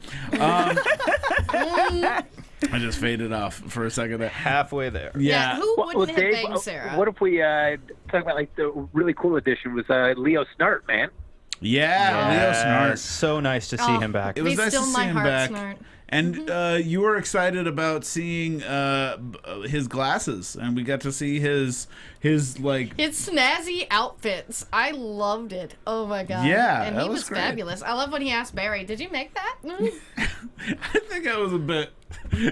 Speaker 1: I just faded off for a second there.
Speaker 3: Halfway there.
Speaker 1: Yeah.
Speaker 4: Who wouldn't have
Speaker 6: Dave,
Speaker 4: banged Sarah?
Speaker 6: what if we talk about like the really cool addition was Leo Snart, man.
Speaker 1: Yeah, Leo Snart.
Speaker 3: So nice to see
Speaker 4: Oh.
Speaker 3: him back.
Speaker 1: It was
Speaker 4: Be
Speaker 1: nice
Speaker 4: still
Speaker 1: to see
Speaker 4: my
Speaker 1: him
Speaker 4: heart,
Speaker 1: back.
Speaker 4: Snart.
Speaker 1: And you were excited about seeing his glasses, and we got to see his like.
Speaker 4: His snazzy outfits. I loved it. Oh my god.
Speaker 1: Yeah,
Speaker 4: and
Speaker 1: that
Speaker 4: he
Speaker 1: was
Speaker 4: was
Speaker 1: great.
Speaker 4: fabulous. I love when he asked Barry, "Did you make that?"
Speaker 1: I think I was a bit.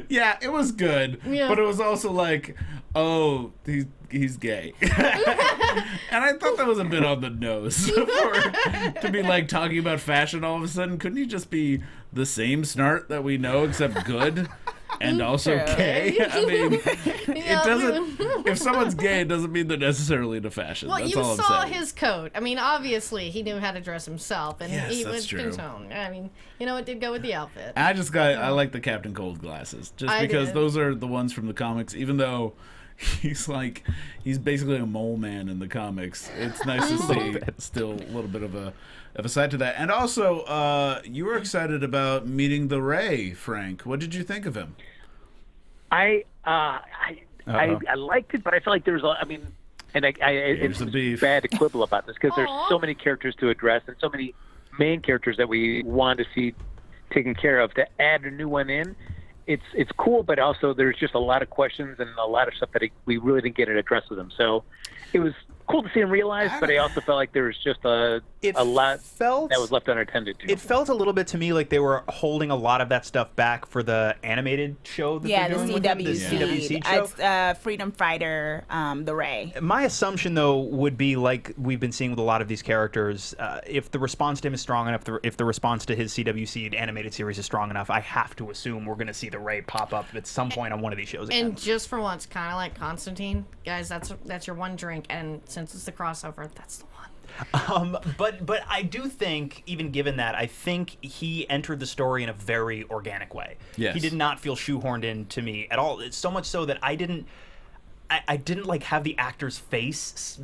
Speaker 1: Yeah, it was good,
Speaker 4: Yeah.
Speaker 1: but it was also like, oh, he's gay, and I thought that was a bit on the nose to be like talking about fashion all of a sudden. Couldn't he just be the same Snart that we know, except good? And also
Speaker 5: True.
Speaker 1: gay. I mean,
Speaker 4: Yeah,
Speaker 1: it doesn't. If someone's gay, it doesn't mean they're necessarily into fashion.
Speaker 4: Well,
Speaker 1: That's
Speaker 4: you
Speaker 1: all I'm
Speaker 4: saw
Speaker 1: saying.
Speaker 4: his coat. I mean, obviously he knew how to dress himself, and
Speaker 1: Yes,
Speaker 4: he
Speaker 1: that's
Speaker 4: was
Speaker 1: true.
Speaker 4: contoned. I mean, you know, it did go with the outfit.
Speaker 1: I like the Captain Cold glasses just
Speaker 4: I
Speaker 1: because
Speaker 4: did.
Speaker 1: those are the ones from the comics. Even though he's basically a mole man in the comics. It's nice to see still a little bit of a side to that. And also, you were excited about meeting the Ray, Frank. What did you think of him?
Speaker 6: I liked it, but I feel like there was
Speaker 1: Here's the beef.
Speaker 6: it's bad to quibble about this because there's
Speaker 4: Aw.
Speaker 6: so many characters to address and so many main characters that we want to see taken care of. To add a new one in, it's cool, but also there's just a lot of questions and a lot of stuff that we really didn't get to address with them. So it was cool to see him realized, but I also felt like there was just a lot that was left unattended to.
Speaker 3: It felt a little bit to me like they were holding a lot of that stuff back for the animated show that
Speaker 5: Yeah,
Speaker 3: they're
Speaker 5: the
Speaker 3: doing with him, the
Speaker 5: CW
Speaker 3: CW show.
Speaker 5: It's Freedom Fighter, the Ray.
Speaker 3: My assumption, though, would be like we've been seeing with a lot of these characters, if the response to him is strong enough, if the response to his CW animated series is strong enough, I have to assume we're going to see the Ray pop up at some point on one of these shows again.
Speaker 4: And just for once, kind of like Constantine, guys, that's your one drink, and since it's the crossover, that's the one.
Speaker 3: But I do think, even given that, I think he entered the story in a very organic way.
Speaker 1: Yes.
Speaker 3: He did not feel shoehorned in to me at all. It's so much so that I didn't like have the actor's face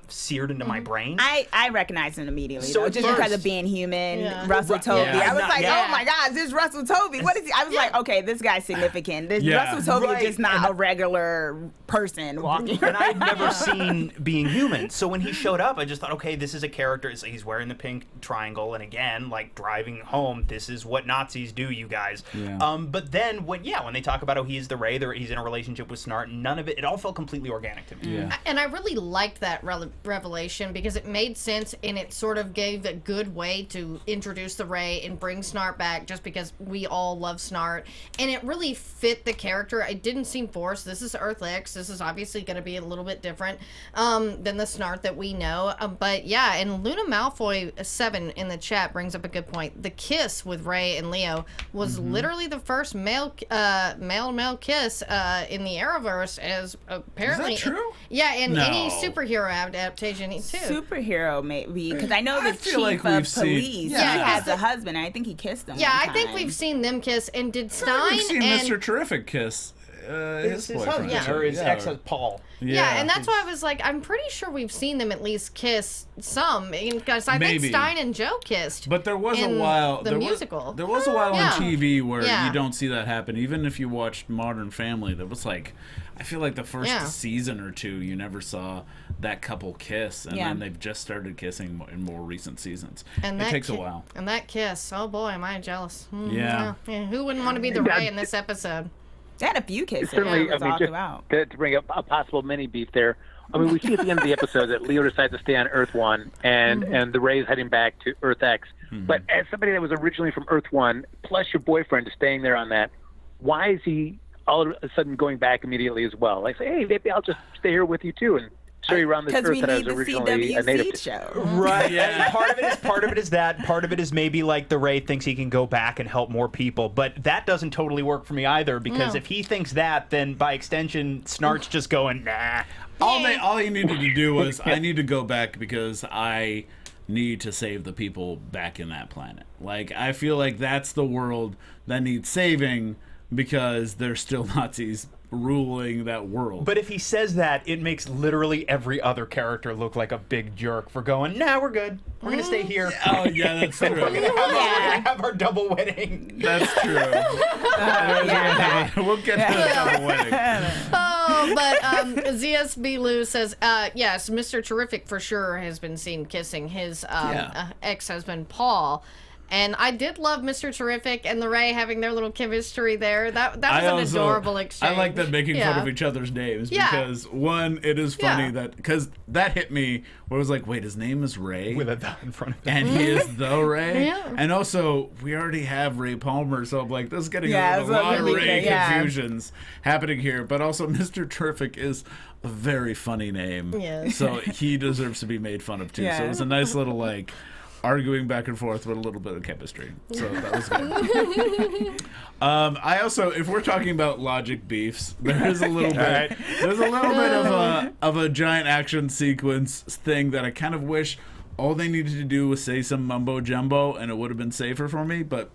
Speaker 3: seared into my brain.
Speaker 5: I recognized him immediately,
Speaker 3: So
Speaker 5: though,
Speaker 3: at
Speaker 5: just
Speaker 3: first-
Speaker 5: because of being human.
Speaker 4: Yeah.
Speaker 5: Russell Tovey.
Speaker 3: Yeah.
Speaker 5: I was like,
Speaker 3: Yeah.
Speaker 5: oh my God, this is Russell Tovey. What is he? I was like, okay, this guy's significant. This
Speaker 1: Yeah.
Speaker 5: Russell Tovey
Speaker 3: Right.
Speaker 5: is just not a regular person walking.
Speaker 3: And I had never seen Being Human. So when he showed up, I just thought, okay, this is a character. He's wearing the pink triangle. And again, like driving home, this is what Nazis do, you guys.
Speaker 1: Yeah.
Speaker 3: But then when they talk about how he's the Ray, he's in a relationship with Snart, none of it all felt felt completely organic to me.
Speaker 1: Yeah.
Speaker 4: And I really liked that revelation because it made sense and it sort of gave a good way to introduce the Ray and bring Snart back just because we all love Snart. And it really fit the character. It didn't seem forced. This is Earth X. This is obviously going to be a little bit different than the Snart that we know. But yeah, and Luna Malfoy 7 in the chat brings up a good point. The kiss with Ray and Leo was literally the first male kiss in the Arrowverse, as apparently.
Speaker 1: Is that true?
Speaker 4: Yeah, in
Speaker 1: No.
Speaker 4: any superhero adaptation too.
Speaker 5: Superhero, maybe, because I know the
Speaker 1: feel
Speaker 5: chief
Speaker 1: like
Speaker 5: of
Speaker 1: we've seen-
Speaker 5: police.
Speaker 1: Yeah.
Speaker 5: He has a husband, and I think he kissed him.
Speaker 4: Yeah,
Speaker 5: one
Speaker 4: I think
Speaker 5: time.
Speaker 4: we've seen them kiss. And did Stein
Speaker 1: We've seen
Speaker 4: and
Speaker 1: Mr. Terrific kiss his boyfriend.
Speaker 3: husband,
Speaker 4: Yeah.
Speaker 3: or his
Speaker 1: Yeah.
Speaker 3: ex Paul.
Speaker 4: yeah, and that's why I was like, I'm pretty sure we've seen them at least kiss some, because I
Speaker 1: Maybe.
Speaker 4: think Stein and Joe kissed.
Speaker 1: But there was a
Speaker 4: in
Speaker 1: while.
Speaker 4: the
Speaker 1: there
Speaker 4: musical.
Speaker 1: Was, there was a while
Speaker 4: Yeah.
Speaker 1: on TV where
Speaker 4: Yeah.
Speaker 1: you don't see that happen. Even if you watched Modern Family, there was like, I feel like the first
Speaker 4: Yeah.
Speaker 1: season or two, you never saw that couple kiss, and
Speaker 5: Yeah.
Speaker 1: then they've just started kissing in more recent seasons.
Speaker 4: And
Speaker 1: it
Speaker 4: that
Speaker 1: takes a
Speaker 4: ki-
Speaker 1: while.
Speaker 4: And that kiss, oh boy, am I jealous.
Speaker 1: Yeah.
Speaker 4: Who wouldn't want to be the Ray in this episode?
Speaker 5: They had a few kisses.
Speaker 6: Certainly,
Speaker 5: It was
Speaker 6: I mean,
Speaker 5: all
Speaker 6: just
Speaker 5: throughout.
Speaker 6: to bring up a possible mini beef there. I mean, we see at the end of the episode that Leo decides to stay on Earth 1, and the Ray's heading back to Earth X. But as somebody that was originally from Earth 1, plus your boyfriend is staying there on that, why is he all of a sudden going back immediately as well? Like, say, hey, maybe I'll just stay here with you too and show you around this
Speaker 5: Because
Speaker 6: Earth
Speaker 5: we
Speaker 6: that I
Speaker 5: need
Speaker 6: was
Speaker 5: the
Speaker 6: originally a native
Speaker 5: CWC
Speaker 6: to.
Speaker 5: show.
Speaker 3: Right. Yeah. Part of it is that. Part of it is maybe like the Ray thinks he can go back and help more people, but that doesn't totally work for me either. Because
Speaker 4: No.
Speaker 3: if he thinks that, then by extension, Snart's just going nah.
Speaker 1: All he needed to do was, I need to go back because I need to save the people back in that planet. Like, I feel like that's the world that needs saving because there's still Nazis ruling that world.
Speaker 3: But if he says that, it makes literally every other character look like a big jerk for going, nah, we're good. We're going to stay here.
Speaker 1: Oh, yeah, that's true.
Speaker 3: We're going to have our double wedding.
Speaker 1: That's true. We'll get to the double wedding.
Speaker 4: Oh, but ZSB Lou says, yes, Mr. Terrific for sure has been seen kissing his ex-husband Paul. And I did love Mr. Terrific and the Ray having their little chemistry there. That was an adorable exchange.
Speaker 1: I like them making fun of each other's names because, one, it is funny that, because that hit me where it was like, wait, his name is Ray?
Speaker 3: With a "the" in front of him.
Speaker 1: And he is the Ray?
Speaker 4: Yeah.
Speaker 1: And also, we already have Ray Palmer, so I'm like, this is getting
Speaker 5: Yeah,
Speaker 1: a
Speaker 5: it's
Speaker 1: lot of
Speaker 5: really
Speaker 1: Ray
Speaker 5: good, yeah.
Speaker 1: confusions happening here. But also, Mr. Terrific is a very funny name.
Speaker 4: Yes.
Speaker 1: So he deserves to be made fun of, too.
Speaker 5: Yeah.
Speaker 1: So it was a nice little, like, arguing back and forth with a little bit of chemistry. So that was good. I also, if we're talking about logic beefs, there is a little bit. There's a little bit of a giant action sequence thing that I kind of wish all they needed to do was say some mumbo jumbo, and it would have been safer for me. But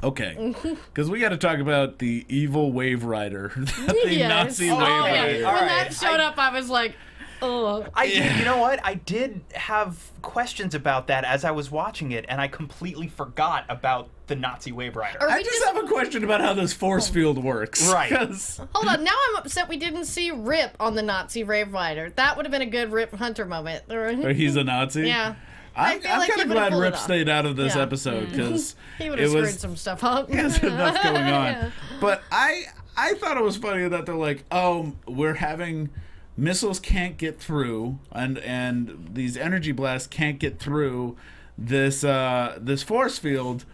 Speaker 1: okay, because we got to talk about the evil Wave Rider, the
Speaker 4: Yes.
Speaker 1: Nazi
Speaker 4: Oh,
Speaker 1: Wave
Speaker 4: yeah.
Speaker 1: Rider.
Speaker 3: All
Speaker 4: When
Speaker 3: right.
Speaker 4: that showed up, I was like, oh.
Speaker 3: I did, you know what? I did have questions about that as I was watching it, and I completely forgot about the Nazi Wave Rider.
Speaker 4: Or
Speaker 1: I
Speaker 4: we
Speaker 1: just have a question about how this force field works.
Speaker 3: Right.
Speaker 1: 'Cause-
Speaker 4: Hold on, now I'm upset we didn't see Rip on the Nazi Rave Rider. That would have been a good Rip Hunter moment.
Speaker 1: or he's a Nazi.
Speaker 4: Yeah.
Speaker 1: I'm
Speaker 4: feel like
Speaker 1: kind
Speaker 4: he
Speaker 1: of
Speaker 4: would've
Speaker 1: glad
Speaker 4: pulled it
Speaker 1: Rip
Speaker 4: off.
Speaker 1: stayed out of this
Speaker 4: Yeah.
Speaker 1: episode because
Speaker 4: He would
Speaker 1: it
Speaker 4: have screwed
Speaker 1: was
Speaker 4: some stuff up.
Speaker 1: there's enough going on.
Speaker 4: Yeah.
Speaker 1: But I thought it was funny that they're like, oh, we're having missiles can't get through, and these energy blasts can't get through this this force field.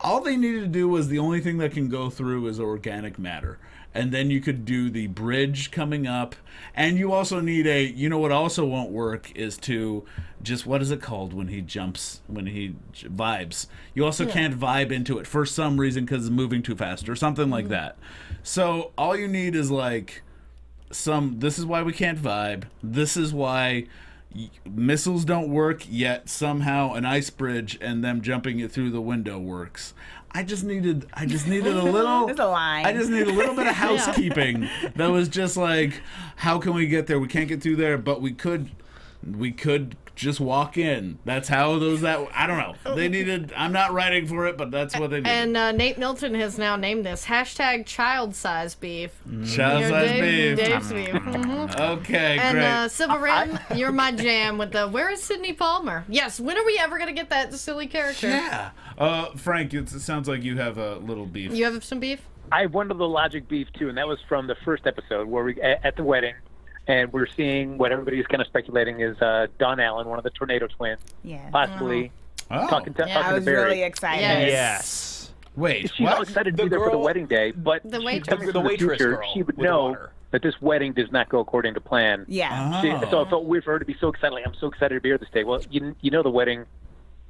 Speaker 1: All they needed to do was the only thing that can go through is organic matter. And then you could do the bridge coming up. And you also need you know what also won't work is to just, what is it called when he jumps, when he vibes? You also can't vibe into it for some reason because it's moving too fast or something like that. So all you need is like this is why we can't vibe. This is why missiles don't work, yet somehow an ice bridge and them jumping it through the window works. I just needed a little.
Speaker 5: There's a line.
Speaker 1: I just need a little bit of housekeeping. That was just like, how can we get there? We can't get through there, but we could just walk in. That's how I don't know. They needed. I'm not writing for it, but that's what they needed.
Speaker 4: And Nate Milton has now named this child size beef.
Speaker 1: Child size beef.
Speaker 4: Dave's beef. Mhm.
Speaker 1: Okay,
Speaker 4: And
Speaker 1: great.
Speaker 4: Silver Rim, you're my jam with the where is Sidney Palmer? Yes, when are we ever gonna get that silly character?
Speaker 1: Yeah. Frank, it sounds like you have a little beef.
Speaker 4: You have some beef?
Speaker 6: I have one of the logic beef too, and that was from the first episode where we at the wedding, and we're seeing what everybody's kind of speculating is Don Allen, one of the Tornado twins, possibly talking to
Speaker 5: I was
Speaker 6: Barry.
Speaker 5: really excited.
Speaker 3: Yes.
Speaker 1: Wait,
Speaker 6: She's all excited to be there for the wedding day, but
Speaker 4: The
Speaker 6: she's
Speaker 4: waitress.
Speaker 6: coming from
Speaker 3: The waitress
Speaker 6: future,
Speaker 3: girl
Speaker 6: she would
Speaker 3: with the
Speaker 6: know
Speaker 3: water.
Speaker 6: that this wedding does not go according to plan.
Speaker 5: Yeah.
Speaker 6: So it felt weird for her to be so excited. Like, I'm so excited to be here this day. Well, you know the wedding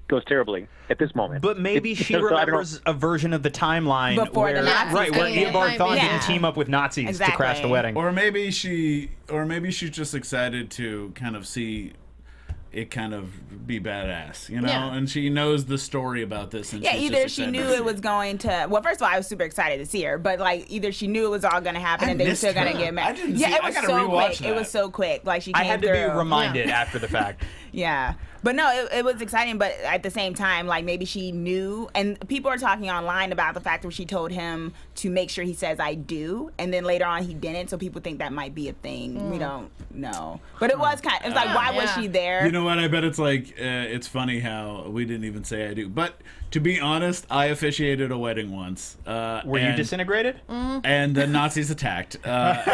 Speaker 6: goes terribly at this moment.
Speaker 3: But maybe she
Speaker 6: so I don't know.
Speaker 3: remembers a version of the timeline
Speaker 5: Before
Speaker 3: where,
Speaker 5: the Nazis
Speaker 3: right, where
Speaker 4: came.
Speaker 3: Eobard Thawne
Speaker 5: Yeah.
Speaker 3: didn't team up with Nazis to crash the
Speaker 5: Exactly.
Speaker 3: wedding.
Speaker 1: Or maybe she's just excited to kind of see it kind of be badass, you know?
Speaker 4: Yeah.
Speaker 1: And she knows the story about this. And
Speaker 5: Yeah,
Speaker 1: she's
Speaker 5: either
Speaker 1: just
Speaker 5: she
Speaker 1: excited
Speaker 5: knew
Speaker 1: to see
Speaker 5: it was going to. Well, first of all, I was super excited to see her, but like either she knew it was all going to happen and they were
Speaker 1: missed
Speaker 5: still going to
Speaker 1: her.
Speaker 5: get married.
Speaker 1: I didn't
Speaker 5: yeah,
Speaker 1: see-
Speaker 5: it
Speaker 1: I
Speaker 5: was
Speaker 1: gotta
Speaker 5: so
Speaker 1: rewatch
Speaker 5: quick. It was
Speaker 1: that.
Speaker 5: so quick. Like she
Speaker 3: I
Speaker 5: came
Speaker 3: had to
Speaker 5: through.
Speaker 3: be reminded after the fact.
Speaker 5: Yeah. But no, it was exciting, but at the same time, like maybe she knew, and people are talking online about the fact that she told him to make sure he says I do, and then later on he didn't, so people think that might be a thing. We don't know. But it was kind of, it's like, why was she there?
Speaker 1: You know what? I bet it's like, it's funny how we didn't even say I do. But to be honest, I officiated a wedding once.
Speaker 3: Were you disintegrated?
Speaker 1: And the Nazis attacked.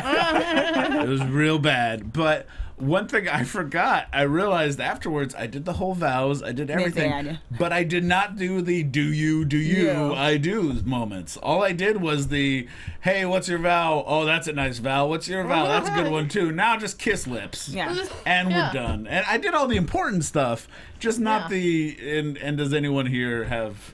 Speaker 1: It was real bad. But one thing I forgot, I realized afterwards, I did the whole vows, I did everything,
Speaker 5: I do.
Speaker 1: but I did not do the do you,
Speaker 5: Yeah.
Speaker 1: I do moments. All I did was the, hey, what's your vow? Oh, that's a nice vow. What's your vow? That's a good one too. Now just kiss lips.
Speaker 5: Yeah.
Speaker 1: And
Speaker 4: Yeah.
Speaker 1: we're done. And I did all the important stuff, just not and does anyone here have,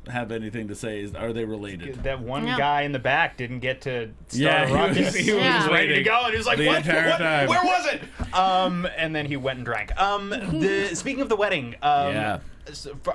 Speaker 1: have anything to say? Are they related?
Speaker 3: That one
Speaker 4: Yeah.
Speaker 3: guy in the back didn't get to start
Speaker 1: Yeah,
Speaker 3: a
Speaker 1: he
Speaker 3: ruckus.
Speaker 1: was- he was
Speaker 3: ready to
Speaker 1: waiting
Speaker 3: go, and he was like,
Speaker 1: the
Speaker 3: "What?
Speaker 1: entire
Speaker 3: What?
Speaker 1: time.
Speaker 3: Where was it?" And then he went and drank. Speaking of the wedding,
Speaker 1: Yeah.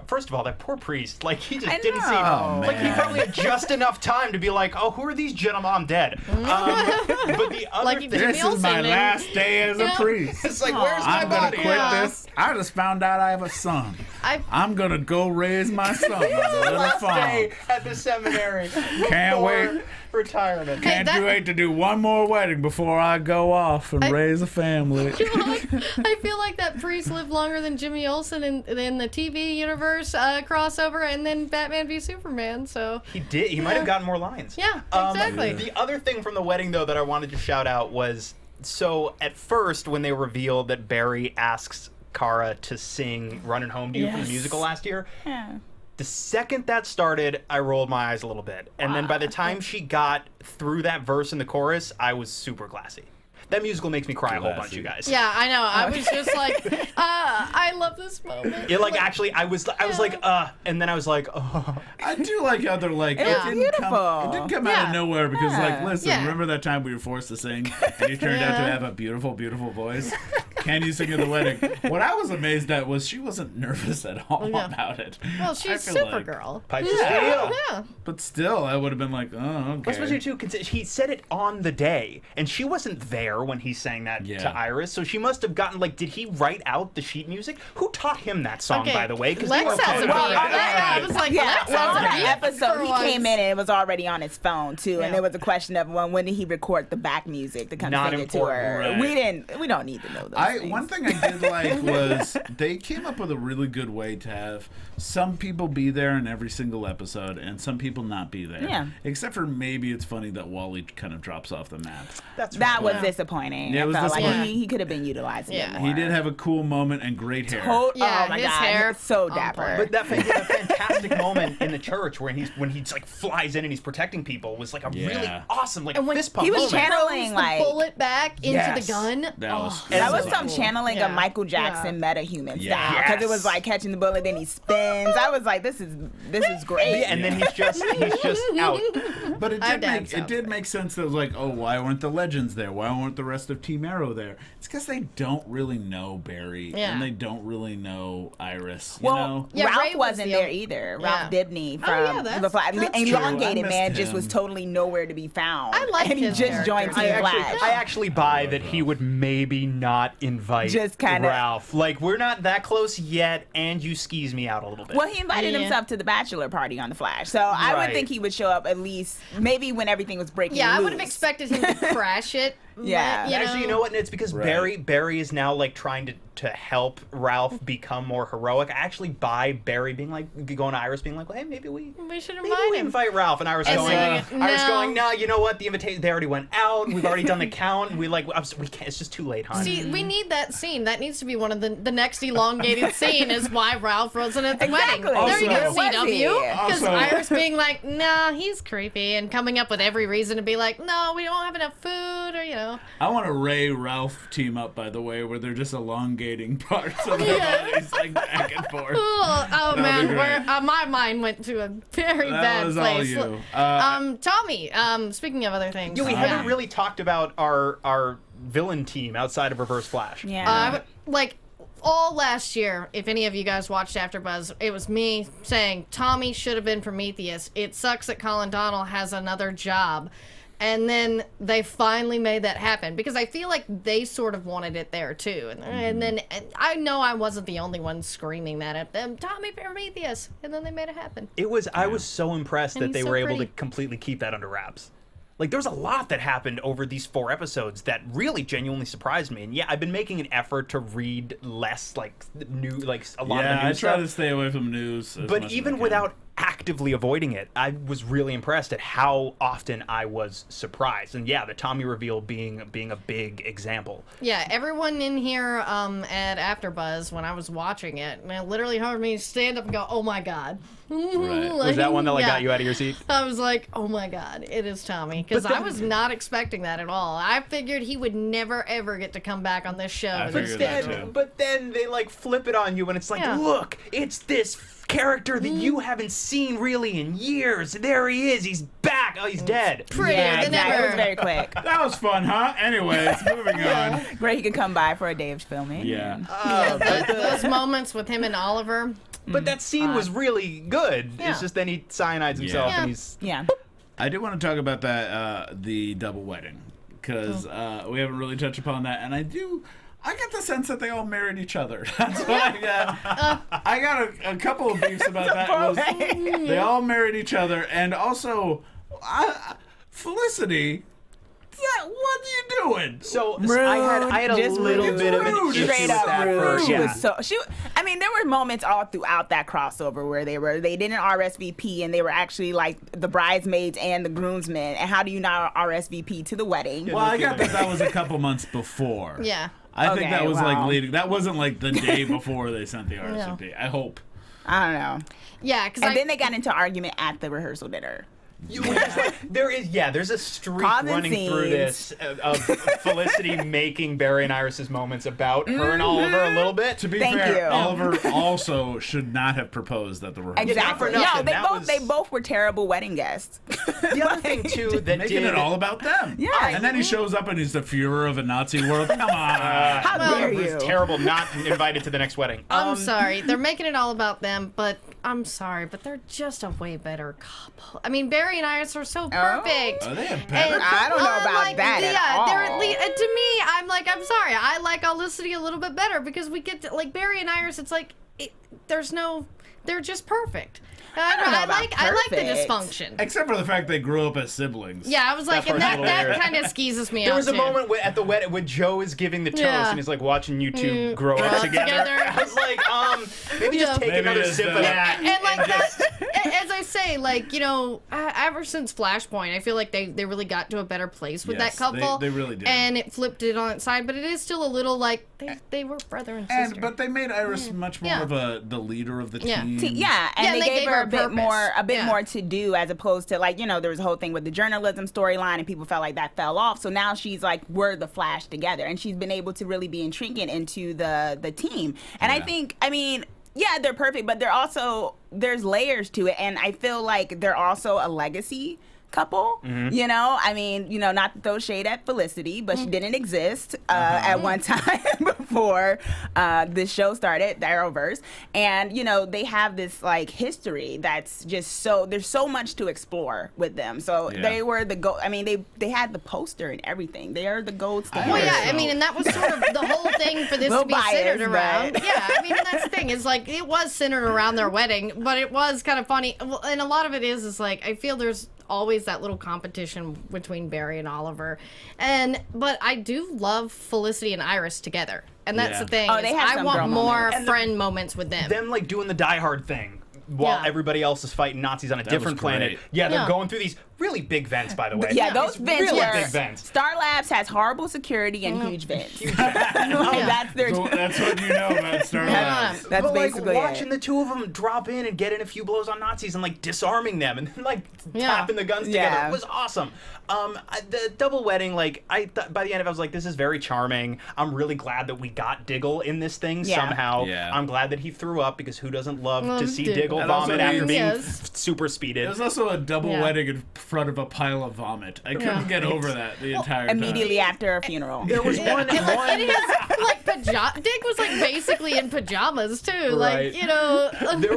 Speaker 3: First of all, that poor priest, like he just
Speaker 5: I
Speaker 3: didn't
Speaker 5: know.
Speaker 3: seem
Speaker 1: Oh,
Speaker 3: like he
Speaker 1: man.
Speaker 3: probably had just enough time to be like, "Oh, who are these gentlemen? I'm dead." But the other
Speaker 4: Like
Speaker 3: thing,
Speaker 4: Jimmy
Speaker 1: This is my
Speaker 4: Olsen
Speaker 1: last day as a priest.
Speaker 3: it's like, where's my
Speaker 1: I'm gonna
Speaker 3: body?
Speaker 1: quit
Speaker 4: Yeah.
Speaker 1: this. I just found out I have a son.
Speaker 4: I
Speaker 1: I'm gonna go raise my son on a little
Speaker 3: Last
Speaker 1: farm.
Speaker 3: day at the seminary.
Speaker 1: Can't
Speaker 3: before
Speaker 1: wait.
Speaker 3: Retirement.
Speaker 1: Can't
Speaker 4: that-
Speaker 1: you wait to do one more wedding before I go off and raise a family?
Speaker 4: I feel like that priest lived longer than Jimmy Olsen in the TV universe crossover, and then Batman v Superman. So
Speaker 3: He did. He might have gotten more lines.
Speaker 4: yeah, exactly.
Speaker 3: The other thing from the wedding, though, that I wanted to shout out was, so at first when they revealed that Barry asks Kara to sing "Running Home to You" from the
Speaker 5: Yes.
Speaker 3: musical last year,
Speaker 5: Yeah.
Speaker 3: the second that started, I rolled my eyes a little bit, and then by the time she got through that verse in the chorus, I was super classy. That musical makes me cry a whole bunch, you guys.
Speaker 4: Yeah, I know. I was just like, I love this moment.
Speaker 3: It actually, I was like, and then I was like, oh.
Speaker 1: I do like how they're like,
Speaker 5: It was beautiful.
Speaker 1: It didn't come out of
Speaker 4: Yeah.
Speaker 1: nowhere because, like, listen,
Speaker 4: Yeah.
Speaker 1: remember that time we were forced to sing and you turned out to have a beautiful, beautiful voice? Can you sing at the wedding? What I was amazed at was she wasn't nervous at all
Speaker 4: Yeah.
Speaker 1: about it.
Speaker 4: Well, she's
Speaker 1: I feel like-
Speaker 4: Supergirl.
Speaker 3: Pipes of steel.
Speaker 4: Yeah.
Speaker 1: But still, I would have been like, oh, okay.
Speaker 3: Especially too, he said it on the day, and she wasn't there when he sang that
Speaker 1: Yeah.
Speaker 3: to Iris, so she must have gotten did he write out the sheet music? Who taught him that song,
Speaker 4: Okay,
Speaker 3: by the way? Because
Speaker 4: Lex has a beat. I was like,
Speaker 5: Yeah,
Speaker 4: Lex
Speaker 5: well,
Speaker 4: has a
Speaker 5: that
Speaker 4: beat
Speaker 5: episode,
Speaker 4: for
Speaker 5: he
Speaker 4: once.
Speaker 5: came in and it was already on his phone too, and
Speaker 4: Yeah.
Speaker 5: there was a question of when did he record the back music to come
Speaker 3: Not
Speaker 5: sing it to
Speaker 3: important,
Speaker 5: her.
Speaker 1: right.
Speaker 5: We don't need to know those things.
Speaker 1: One thing I did like was they came up with a really good way to have some people be there in every single episode and some people not be there.
Speaker 5: Yeah.
Speaker 1: Except for maybe it's funny that Wally kind of drops off the map.
Speaker 3: That's
Speaker 5: That
Speaker 3: right.
Speaker 5: was
Speaker 4: Yeah.
Speaker 5: disappointing.
Speaker 1: Yeah, it
Speaker 5: I
Speaker 1: was
Speaker 5: felt like
Speaker 1: disappointing.
Speaker 5: he could have been utilizing
Speaker 4: Yeah.
Speaker 5: it more.
Speaker 1: He did have a cool moment and great hair.
Speaker 4: Yeah,
Speaker 5: oh my
Speaker 4: his
Speaker 5: god,
Speaker 4: hair
Speaker 5: so
Speaker 4: on
Speaker 5: dapper.
Speaker 4: point.
Speaker 3: But that fantastic moment in the church when he flies in and he's protecting people was like a really
Speaker 1: Yeah.
Speaker 3: awesome
Speaker 4: And when
Speaker 3: fist pump
Speaker 5: he was
Speaker 3: moment.
Speaker 5: channeling,
Speaker 4: throws
Speaker 5: like-
Speaker 4: the bullet back into
Speaker 3: Yes.
Speaker 4: the gun.
Speaker 1: That was
Speaker 4: Oh,
Speaker 5: That was
Speaker 3: so
Speaker 5: some
Speaker 4: cool.
Speaker 5: channeling
Speaker 4: Yeah.
Speaker 5: of Michael Jackson metahuman
Speaker 1: Yeah.
Speaker 5: style because it was
Speaker 3: Yes.
Speaker 5: like catching the bullet, then he spins. I was like, this is great.
Speaker 3: Yeah, and then he's just out.
Speaker 1: But it
Speaker 4: Our
Speaker 1: did
Speaker 4: dad
Speaker 1: make
Speaker 4: sounds
Speaker 1: make sense that it was like, oh, why weren't the legends there? Why weren't the rest of Team Arrow there? It's because they don't really know Barry
Speaker 4: Yeah.
Speaker 1: and they don't really know Iris. You
Speaker 5: Well,
Speaker 1: know?
Speaker 4: Yeah,
Speaker 5: Ralph
Speaker 4: Ray was
Speaker 5: wasn't
Speaker 4: the
Speaker 5: there
Speaker 4: only-
Speaker 5: either.
Speaker 4: Yeah.
Speaker 5: Ralph Dibney
Speaker 4: Oh,
Speaker 5: from
Speaker 4: yeah,
Speaker 5: The Flash.
Speaker 1: that's
Speaker 5: An
Speaker 1: true.
Speaker 5: elongated
Speaker 1: I
Speaker 5: man
Speaker 1: missed
Speaker 5: just was
Speaker 1: him.
Speaker 5: totally nowhere to be found.
Speaker 4: I like
Speaker 5: and he
Speaker 4: his
Speaker 5: just
Speaker 4: character.
Speaker 5: joined Team Flash.
Speaker 3: I actually buy that he would maybe not invite
Speaker 5: Just kinda-
Speaker 3: Ralph. Like, we're not that close yet, and you skis me out a little bit.
Speaker 5: Well, he invited
Speaker 4: Yeah.
Speaker 5: himself to the bachelor party on The Flash, so I would
Speaker 3: Right.
Speaker 5: think he would show up at least maybe when everything was breaking
Speaker 4: Yeah, I
Speaker 5: loose.
Speaker 4: would have expected him to crash it
Speaker 5: Yeah.
Speaker 3: Actually, you know what? It's because
Speaker 1: Right.
Speaker 3: Barry is now like trying to help Ralph become more heroic. I actually buy Barry being like going to Iris being like, well, hey, maybe we
Speaker 4: should
Speaker 3: maybe
Speaker 4: invite
Speaker 3: we
Speaker 4: him.
Speaker 3: invite Ralph, and Iris
Speaker 4: And
Speaker 3: going,
Speaker 4: saying,
Speaker 3: no, you know what? The invitation they already went out. We've already done the count. We can't. It's just too late, hon.
Speaker 4: See, we need that scene. That needs to be one of the next elongated scene is why Ralph wasn't at the wedding.
Speaker 5: Exactly.
Speaker 4: There you go,
Speaker 5: Also- Where was he?
Speaker 4: CW. Because
Speaker 1: Also-
Speaker 4: Iris being like, nah, he's creepy, and coming up with every reason to be like, no, we don't have enough food, or
Speaker 1: I want a Ray Ralph team up, by the way, where they're just elongating parts of their bodies like back and forth.
Speaker 4: Oh
Speaker 1: That'd be
Speaker 4: man,
Speaker 1: great.
Speaker 4: my mind went to a very
Speaker 1: That
Speaker 4: bad
Speaker 1: was all
Speaker 4: place.
Speaker 1: you.
Speaker 4: Tommy. Speaking of other things,
Speaker 3: Yeah, we haven't really talked about our villain team outside of Reverse Flash.
Speaker 5: Yeah.
Speaker 4: Like all last year, if any of you guys watched AfterBuzz, it was me saying Tommy should have been Prometheus. It sucks that Colin Donnell has another job. And then they finally made that happen because I feel like they sort of wanted it there too. And then I know I wasn't the only one screaming that at them, Tommy Prometheus. And then they made it happen.
Speaker 3: I was so impressed
Speaker 4: And
Speaker 3: that
Speaker 4: he's
Speaker 3: they
Speaker 4: so
Speaker 3: were able to
Speaker 4: pretty.
Speaker 3: completely keep that under wraps. Like, there was a lot that happened over these 4 episodes that really genuinely surprised me. And yeah, I've been making an effort to read less, like, a lot of the
Speaker 1: I
Speaker 3: news
Speaker 1: try
Speaker 3: stuff.
Speaker 1: to stay away from news. as
Speaker 3: But
Speaker 1: much as
Speaker 3: even
Speaker 1: I can.
Speaker 3: without actively avoiding it, I was really impressed at how often I was surprised. And yeah, the Tommy reveal being a big example.
Speaker 4: Yeah, everyone in here at AfterBuzz, when I was watching it, and it literally heard me stand up and go, oh my God.
Speaker 1: Right.
Speaker 3: Was that one that
Speaker 4: Yeah.
Speaker 3: got you out of your seat?
Speaker 4: I was like, oh my God, it is Tommy. Because
Speaker 3: But
Speaker 4: I
Speaker 3: then-
Speaker 4: was not expecting that at all. I figured he would never, ever get to come back on this show.
Speaker 1: I
Speaker 4: And
Speaker 1: figured
Speaker 4: instead-
Speaker 1: that too.
Speaker 3: But then they like flip it on you and it's like,
Speaker 4: Yeah.
Speaker 3: look, it's this character that you haven't seen really in years. There he is. He's back. Oh, he's dead.
Speaker 4: Prettier
Speaker 5: Yeah,
Speaker 4: than
Speaker 5: exactly. It was
Speaker 4: ever.
Speaker 5: very quick.
Speaker 1: That was fun, huh? Anyways, moving on.
Speaker 5: Great, he could come by for a day of filming.
Speaker 1: Yeah.
Speaker 4: Those moments with him and Oliver.
Speaker 3: But that scene was really good.
Speaker 4: Yeah.
Speaker 3: It's just then he cyanides himself
Speaker 4: Yeah.
Speaker 3: and he's...
Speaker 5: Yeah.
Speaker 1: I do want to talk about that, the double wedding, because we haven't really touched upon that, and I got the sense that they all married each other. That's what I got. I got a couple of beefs about that. Was they all married each other, and also Felicity. Yeah, what are you doing?
Speaker 3: So I had a
Speaker 5: Just
Speaker 3: little
Speaker 5: rude.
Speaker 3: bit of an
Speaker 1: Rude.
Speaker 3: issue
Speaker 5: Straight
Speaker 3: with
Speaker 5: up
Speaker 3: that
Speaker 5: rude.
Speaker 3: first.
Speaker 5: She
Speaker 3: Yeah.
Speaker 5: was so I mean, there were moments all throughout that crossover where they didn't RSVP and they were actually like the bridesmaids and the groomsmen. And how do you not RSVP to the wedding?
Speaker 1: Well, I got that was a couple months before.
Speaker 4: Yeah.
Speaker 1: I think
Speaker 5: Okay,
Speaker 1: that was like
Speaker 5: well.
Speaker 1: leading. That wasn't like the day before they sent the RSVP. I hope.
Speaker 5: I don't know.
Speaker 4: Yeah, because
Speaker 5: And then they got into argument at the rehearsal dinner.
Speaker 3: There's a streak
Speaker 5: Causing
Speaker 3: running through this of Felicity making Barry and Iris's moments about her and Oliver a little bit.
Speaker 1: To be
Speaker 5: Thank
Speaker 1: fair,
Speaker 5: you.
Speaker 1: Oliver also should not have proposed at the rehearsal.
Speaker 5: Exactly.
Speaker 3: for nothing.
Speaker 5: No,
Speaker 3: That was-
Speaker 5: they both were terrible wedding guests.
Speaker 3: The other thing too that
Speaker 1: Making
Speaker 3: did
Speaker 1: it all about them.
Speaker 5: Yeah.
Speaker 1: And then he shows up and he's the Führer of a Nazi world. Come on.
Speaker 5: How dare
Speaker 3: it
Speaker 5: you?
Speaker 3: was terrible not invited to the next wedding.
Speaker 4: I'm sorry. They're making it all about them, but I'm sorry, but they're just a way better couple. I mean, Barry and Iris are so perfect.
Speaker 1: Are they a better?
Speaker 4: And
Speaker 5: I don't know
Speaker 4: I'm
Speaker 5: about
Speaker 4: like,
Speaker 5: that at
Speaker 4: yeah,
Speaker 5: all.
Speaker 4: to me, I'm like, I'm sorry. I like Olicity a little bit better because we get to, like, Barry and Iris, it's like, they're just perfect. I
Speaker 5: don't know about
Speaker 4: I like the
Speaker 5: perfect.
Speaker 4: dysfunction.
Speaker 1: Except for the fact they grew up as siblings.
Speaker 4: Yeah, I was like,
Speaker 3: That
Speaker 4: and
Speaker 3: part's a
Speaker 4: that
Speaker 3: little
Speaker 4: kind of skeezes me
Speaker 3: There
Speaker 4: out,
Speaker 3: was a
Speaker 4: too.
Speaker 3: moment at the wedding when Joe is giving the toast
Speaker 4: Yeah.
Speaker 3: and he's like watching you two grow
Speaker 4: grow
Speaker 3: up
Speaker 4: up
Speaker 3: together.
Speaker 4: together.
Speaker 3: I was like, maybe just take
Speaker 1: Maybe
Speaker 3: another
Speaker 1: just
Speaker 3: sip of
Speaker 1: don't.
Speaker 3: that.
Speaker 4: And like that, as I say, like, you know, ever since Flashpoint, I feel like they really got to a better place with
Speaker 1: Yes,
Speaker 4: that couple.
Speaker 1: they really did.
Speaker 4: And it flipped it on its side, but it is still a little like they were brother and sister.
Speaker 1: But they made Iris much more
Speaker 4: Yeah.
Speaker 1: of the leader of the
Speaker 4: Yeah.
Speaker 1: team.
Speaker 5: Yeah, and
Speaker 4: Yeah,
Speaker 5: they, gave her a bit
Speaker 4: purpose. Yeah.
Speaker 5: more to do as opposed to like, you know, there was a whole thing with the journalism storyline and people felt like that fell off. So now she's like, we're the Flash together, and she's been able to really be intriguing into the team. And I
Speaker 1: Yeah.
Speaker 5: think, I mean, yeah, they're perfect, but there's layers to it, and I feel like they're also a legacy couple. You know, I mean, you know, not to throw shade at Felicity, but she didn't exist at one time before this show started, the Arrowverse. And, you know, they have this like history that's just there's so much to explore with them. So
Speaker 1: Yeah.
Speaker 5: they were I mean, they had the poster and everything. They are the gold standard.
Speaker 4: Well, yeah,
Speaker 1: So-
Speaker 4: I mean, and that was sort of the whole thing for this
Speaker 5: Little
Speaker 4: to be
Speaker 5: biased,
Speaker 4: centered around.
Speaker 5: but-
Speaker 4: Yeah, I mean, that's the thing. Is like it was centered around their wedding, but it was kind of funny. Well, and a lot of it is like I feel there's always that little competition between Barry and Oliver. But I do love Felicity and Iris together. And that's the thing.
Speaker 5: Oh, they have
Speaker 4: I
Speaker 5: some
Speaker 4: want
Speaker 5: girl
Speaker 4: more
Speaker 5: moments.
Speaker 4: friend moments with them.
Speaker 3: Them like doing the Die Hard thing while
Speaker 4: Yeah.
Speaker 3: everybody else is fighting Nazis on a different
Speaker 1: was great.
Speaker 3: planet. Yeah, they're
Speaker 4: Yeah.
Speaker 3: going through these really big vents, by the way.
Speaker 5: Yeah, those
Speaker 3: These
Speaker 5: vents
Speaker 3: really
Speaker 5: were.
Speaker 3: big vents.
Speaker 5: Star Labs has horrible security and huge vents.
Speaker 4: Yeah.
Speaker 5: That's their.
Speaker 1: So that's what you know about Star Labs.
Speaker 5: That's
Speaker 3: but like
Speaker 5: basically
Speaker 3: watching
Speaker 5: it.
Speaker 3: the two of them drop in and get in a few blows on Nazis and like disarming them and then like tapping the guns together
Speaker 5: Yeah.
Speaker 3: was awesome. The double wedding, like by the end of it, I was like, this is very charming. I'm really glad that we got Diggle in this thing
Speaker 5: Yeah.
Speaker 3: somehow.
Speaker 1: Yeah.
Speaker 3: I'm glad that he threw up because who doesn't love to see
Speaker 4: Diggle.
Speaker 3: Diggle
Speaker 1: That also
Speaker 3: vomit after
Speaker 1: means-
Speaker 3: being
Speaker 4: Yes.
Speaker 3: super speeded?
Speaker 1: It was also a double
Speaker 4: Yeah.
Speaker 1: wedding in front of a pile of vomit. I couldn't get over that the entire time.
Speaker 5: Immediately after a funeral.
Speaker 3: There was one.
Speaker 4: And his like pajama. Dick was like basically in pajamas too.
Speaker 3: Right.
Speaker 4: Like, you know.
Speaker 3: there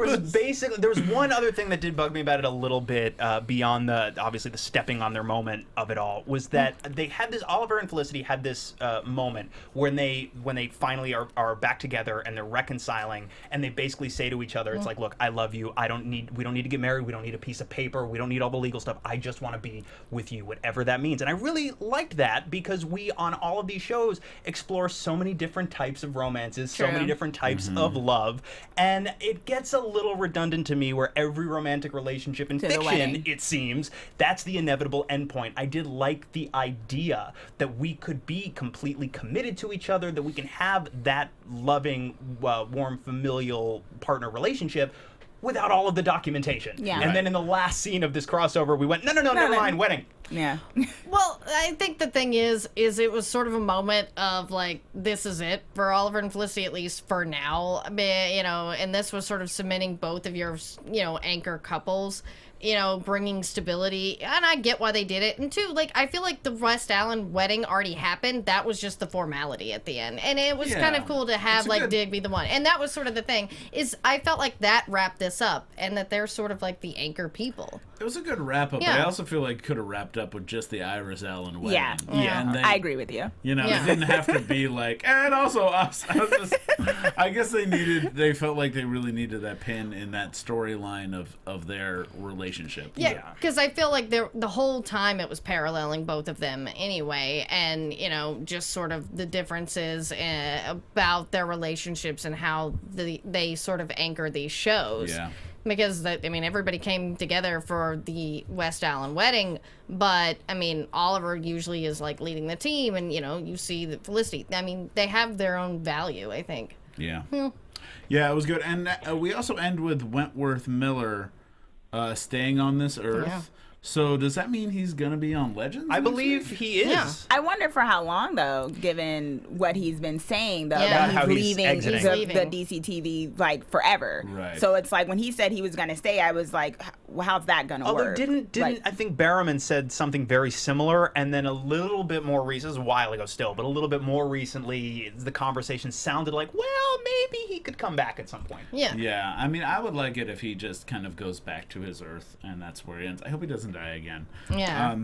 Speaker 3: was one other thing that did bug me about it a little bit beyond obviously the stepping on their moment of it all was that they had this Oliver and Felicity had this moment when they finally are back together and they're reconciling and they basically say to each other, it's like, look, I love you. We don't need to get married. We don't need a piece of paper. We don't need all the legal stuff. I just want to be with you, whatever that means. And I really liked that because we on all of these shows explore so many different types of romances, so many different types of love, and it gets a little redundant to me where every romantic relationship in
Speaker 5: To the
Speaker 3: fiction,
Speaker 5: wedding.
Speaker 3: it seems, that's the inevitable endpoint. I did like the idea that we could be completely committed to each other, that we can have that loving, warm, familial partner relationship without all of the documentation.
Speaker 5: Yeah.
Speaker 3: And then in the last scene of this crossover, we went, no, never mind, wedding.
Speaker 5: Yeah.
Speaker 4: Well, I think the thing is it was sort of a moment of like, this is it for Oliver and Felicity, at least for now. I mean, you know, and this was sort of cementing both of your, you know, anchor couples, you know, bringing stability. And I get why they did it. And two, like, I feel like the West Allen wedding already happened. That was just the formality at the end. And it was kind of cool to have,
Speaker 1: It's a
Speaker 4: like,
Speaker 1: good-
Speaker 4: Dig be the one. And that was sort of the thing, is I felt like that wrapped this up and that they're sort of like the anchor people.
Speaker 1: It was a good wrap up, but
Speaker 4: Yeah.
Speaker 1: I also feel like could have wrapped up with just the Iris Allen wedding.
Speaker 5: Yeah.
Speaker 1: And they,
Speaker 5: I agree with you.
Speaker 1: You know,
Speaker 4: Yeah.
Speaker 1: it didn't have to be like, and also us. I guess they felt like they really needed that pin in that storyline of their relationship.
Speaker 4: Yeah, because I feel like the whole time it was paralleling both of them anyway, and you know, just sort of the differences about their relationships and how they sort of anchor these shows.
Speaker 1: Yeah.
Speaker 4: Because everybody came together for the West Allen wedding, but I mean, Oliver usually is like leading the team, and you know, you see the Felicity. I mean, they have their own value, I think.
Speaker 1: Yeah. Yeah, it was good. And we also end with Wentworth Miller staying on this earth.
Speaker 4: Yeah.
Speaker 1: So does that mean he's going to be on Legends?
Speaker 3: I
Speaker 1: next
Speaker 3: believe
Speaker 1: week?
Speaker 3: he is.
Speaker 4: Yeah.
Speaker 5: I wonder for how long, though, given what he's been saying, though,
Speaker 4: Yeah.
Speaker 5: that
Speaker 3: How
Speaker 5: he's
Speaker 3: he's
Speaker 5: leaving
Speaker 3: exiting.
Speaker 5: the,
Speaker 4: He's
Speaker 5: the
Speaker 4: leaving.
Speaker 5: DCTV, like, forever.
Speaker 1: Right.
Speaker 5: So it's like, when he said he was going to stay, I was like, well, how's that going to
Speaker 3: Although
Speaker 5: work?
Speaker 3: didn't
Speaker 5: Like,
Speaker 3: I think Barrowman said something very similar, and then a little bit more recent, this was a while ago still, but a little bit more recently, the conversation sounded like, well, maybe he could come back at some point.
Speaker 4: Yeah.
Speaker 1: Yeah, I mean, I would like it if he just kind of goes back to his Earth, and that's where he ends. I hope he doesn't die again.
Speaker 4: Yeah.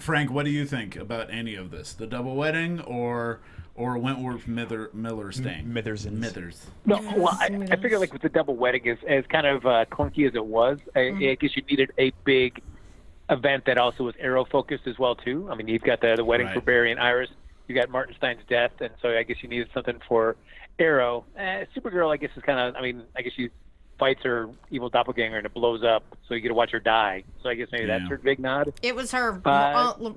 Speaker 1: Frank, what do you think about any of this? The double wedding or Wentworth Miller staying? Mithers.
Speaker 6: No, well, I figure like with the double wedding, as kind of clunky as it was, I guess you needed a big event that also was Arrow focused as well too. I mean, you've got the wedding
Speaker 1: Right.
Speaker 6: for Barry and Iris, you got Martin Stein's death, and so I guess you needed something for Arrow. Supergirl, I guess is kind of. I mean, I guess she fights her evil doppelganger and it blows up, so you get to watch her die. So I guess maybe that's her big nod.
Speaker 4: It was her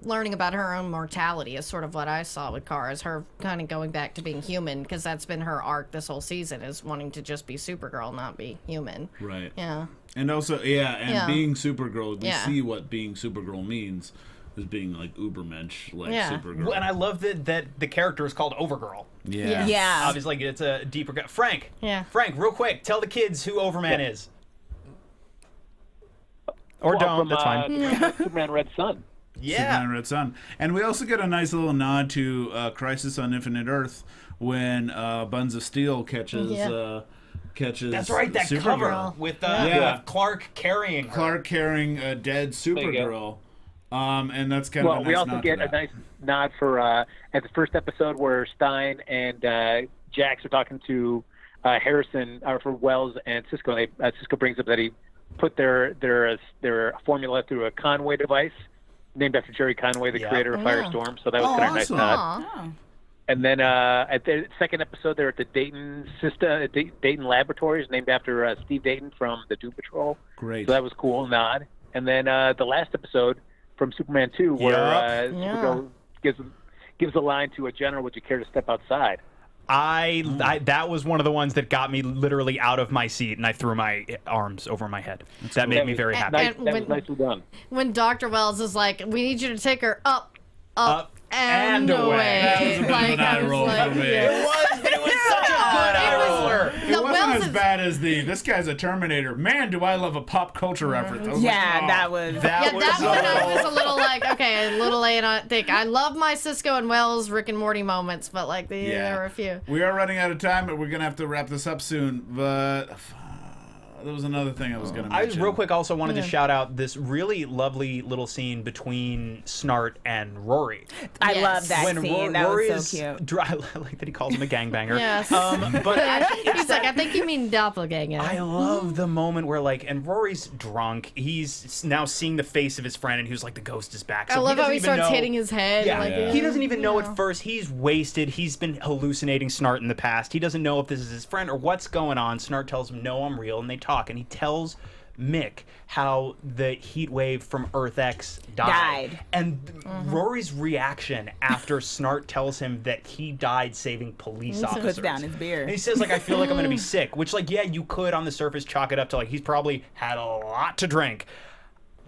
Speaker 4: learning about her own mortality is sort of what I saw with Kara, is her kind of going back to being human, because that's been her arc this whole season, is wanting to just be Supergirl, not be human.
Speaker 1: Right.
Speaker 4: Yeah.
Speaker 1: And also,
Speaker 4: Yeah.
Speaker 1: being Supergirl, we
Speaker 4: Yeah.
Speaker 1: see what being Supergirl means, is being like Ubermensch, like
Speaker 4: Yeah.
Speaker 1: Supergirl.
Speaker 3: Well, and I love that the character is called Overgirl.
Speaker 1: yeah.
Speaker 5: Yeah.
Speaker 3: Obviously, it's a deeper. Frank.
Speaker 4: Yeah.
Speaker 3: Frank, real quick, tell the kids who Overman is. Or
Speaker 6: Well,
Speaker 3: don't.
Speaker 6: from,
Speaker 3: That's fine.
Speaker 6: Superman Red Sun.
Speaker 3: Yeah.
Speaker 1: Superman Red Sun. And we also get a nice little nod to Crisis on Infinite Earth when Buns of Steel catches
Speaker 3: That's right. That
Speaker 1: Supergirl.
Speaker 3: cover with with Clark carrying her.
Speaker 1: Clark carrying a dead
Speaker 6: you
Speaker 1: Supergirl. And that's kind of a
Speaker 6: Well,
Speaker 1: nice
Speaker 6: we also
Speaker 1: nod
Speaker 6: get
Speaker 1: to
Speaker 6: a
Speaker 1: that.
Speaker 6: nice nod for at the first episode where Stein and Jax are talking to Harrison for Wells and Cisco. And Cisco brings up that he put their formula through a Conway device, named after Jerry Conway, the creator of Firestorm. So that was kind of nice nod. And then at the second episode, they're at the Dayton Laboratories, named after Steve Dayton from the Doom Patrol.
Speaker 1: Great.
Speaker 6: So that was cool, nod. And then the last episode from Superman 2, where Supergirl gives a line to a general, "Would you care to step outside?"
Speaker 3: That was one of the ones that got me literally out of my seat, and I threw my arms over my head. That made me very happy.
Speaker 6: That was nicely done.
Speaker 4: When Dr. Wells is like, "We need you to take her up,
Speaker 3: and away."
Speaker 1: That was a bit of an eye roll for me.
Speaker 3: It was, but it was such a good eye roller.
Speaker 1: It wasn't as bad as this guy's a Terminator. Man, do I love a pop culture reference. I was
Speaker 5: that was
Speaker 4: that one I was a little like, okay, a little late on thick. I love my Cisco and Wells Rick and Morty moments, but like there were a few.
Speaker 1: We are running out of time, but we're going to have to wrap this up soon. But there was another thing I was going to mention.
Speaker 3: I real quick also wanted to shout out this really lovely little scene between Snart and Rory.
Speaker 5: I love that
Speaker 3: when
Speaker 5: scene. That
Speaker 3: Rory
Speaker 5: was so cute.
Speaker 3: I like that he calls him a gangbanger.
Speaker 4: Yes.
Speaker 3: But
Speaker 4: he's like, I think you mean doppelganger.
Speaker 3: I love the moment where and Rory's drunk. He's now seeing the face of his friend, and he was like, the ghost is back. So
Speaker 4: I love how he starts hitting his head.
Speaker 3: Yeah. He doesn't even know at first. He's wasted. He's been hallucinating Snart in the past. He doesn't know if this is his friend or what's going on. Snart tells him, no, I'm real, and they talk. And he tells Mick how the heat wave from Earth X died. And Rory's reaction after Snart tells him that he died saving police officers.
Speaker 5: He puts down his beer.
Speaker 3: And he says, I feel like I'm going to be sick. Which, you could on the surface chalk it up to, he's probably had a lot to drink.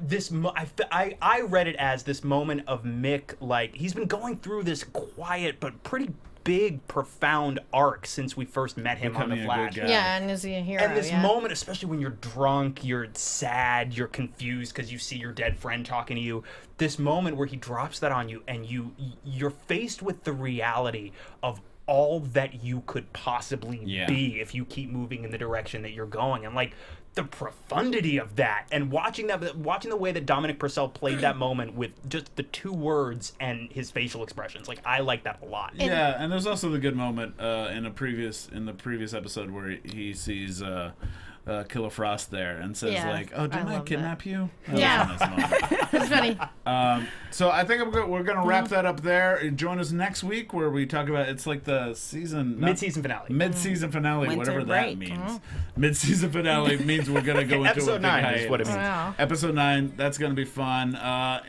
Speaker 3: I read it as this moment of Mick, he's been going through this quiet but pretty big, profound arc since we first met him on The Flash.
Speaker 4: Yeah, and is he a hero?
Speaker 3: And this moment, especially when you're drunk, you're sad, you're confused because you see your dead friend talking to you. This moment where he drops that on you, and you're faced with the reality of all that you could possibly be if you keep moving in the direction that you're going, and the profundity of that, and watching the way that Dominic Purcell played that moment with just the 2 words and his facial expressions, I like that a lot.
Speaker 1: Yeah, and there's also the good moment in the previous episode where he sees Killer Frost there and says "Oh, didn't I kidnap you?"
Speaker 4: It's funny.
Speaker 1: So I think we're gonna wrap that up there. Join us next week where we talk about the
Speaker 3: mid-season finale.
Speaker 1: Mid-season finale,
Speaker 5: Winter
Speaker 1: whatever
Speaker 5: break.
Speaker 1: that means. Mid-season finale means we're gonna go into
Speaker 3: Episode 9 is what it means.
Speaker 4: Wow.
Speaker 1: Episode 9. That's gonna be fun.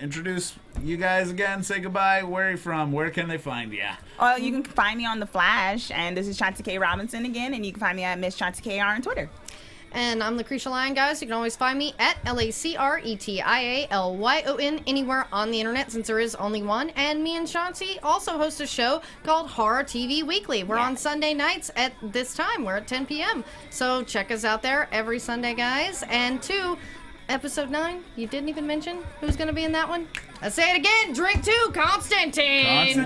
Speaker 1: Introduce you guys again. Say goodbye. Where are you from? Where can they find you?
Speaker 5: Well, you can find me on The Flash, and this is Chauncey K. Robinson again, and you can find me at Miss Chauncey KR on Twitter.
Speaker 4: And I'm Lucretia Lyon, guys. You can always find me at LACRETIALYON anywhere on the internet, since there is only one. And me and Chauncey also host a show called Horror TV Weekly. We're on Sunday nights at this time. We're at 10 p.m. So check us out there every Sunday, guys. And 2, episode 9, you didn't even mention who's going to be in that one? I say it again, drink 2, Constantine.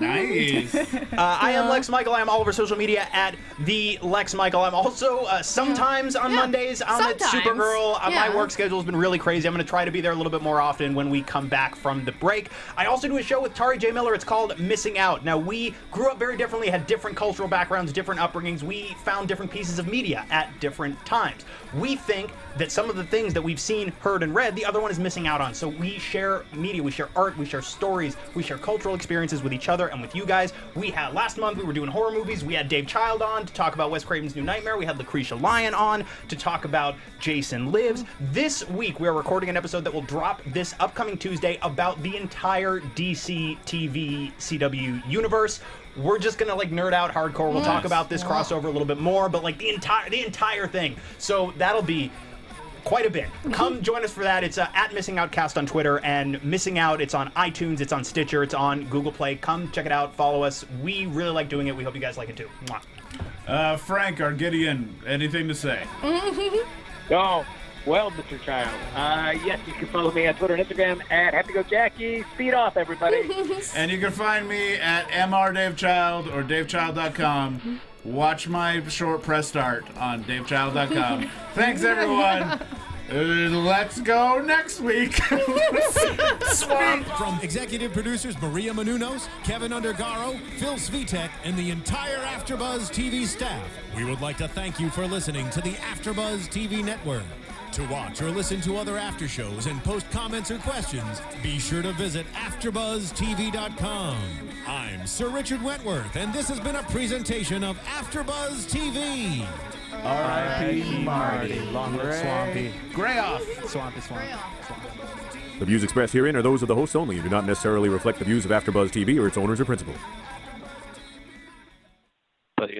Speaker 1: Nice.
Speaker 3: I am Lex Michael. I am all over social media at the Lex Michael. I'm also sometimes on Mondays. I'm at Supergirl. My work schedule has been really crazy. I'm going to try to be there a little bit more often when we come back from the break. I also do a show with Tari J. Miller. It's called Missing Out. Now, we grew up very differently, had different cultural backgrounds, different upbringings. We found different pieces of media at different times. We think that some of the things that we've seen, heard, and read, the other one is missing out on. So we share media, we share art, we share stories, we share cultural experiences with each other and with you guys. We had last month, we were doing horror movies. We had Dave Child on to talk about Wes Craven's New Nightmare. We had Lucretia Lyon on to talk about Jason Lives. This week, we are recording an episode that will drop this upcoming Tuesday about the entire DC TV CW universe. We're just gonna nerd out hardcore. We'll talk about this crossover a little bit more, but the entire thing. So that'll be quite a bit. Come join us for that. It's at Missing Outcast on Twitter, and Missing Out, it's on iTunes, it's on Stitcher, it's on Google Play. Come check it out, follow us. We really like doing it. We hope you guys like it too. Mwah.
Speaker 1: Frank, our Gideon, anything to say?
Speaker 6: Oh, well, Mr. Child. Yes, you can follow me on Twitter and Instagram at HappyGoJackie. Speed off, everybody.
Speaker 1: And you can find me at mrdavechild or davechild.com. Watch my short press start on davechild.com. Thanks, everyone. Let's go next week.
Speaker 2: From executive producers Maria Menounos, Kevin Undergaro, Phil Svitek, and the entire AfterBuzz TV staff, we would like to thank you for listening to the AfterBuzz TV network. To watch or listen to other after shows and post comments or questions, be sure to visit AfterBuzzTV.com. I'm Sir Richard Wentworth, and this has been a presentation of AfterBuzz TV.
Speaker 3: R.I.P. Marty. Long live Swampy.
Speaker 1: Gray off.
Speaker 3: Swampy.
Speaker 7: The views expressed herein are those of the hosts only and do not necessarily reflect the views of AfterBuzz TV or its owners or principals.
Speaker 6: But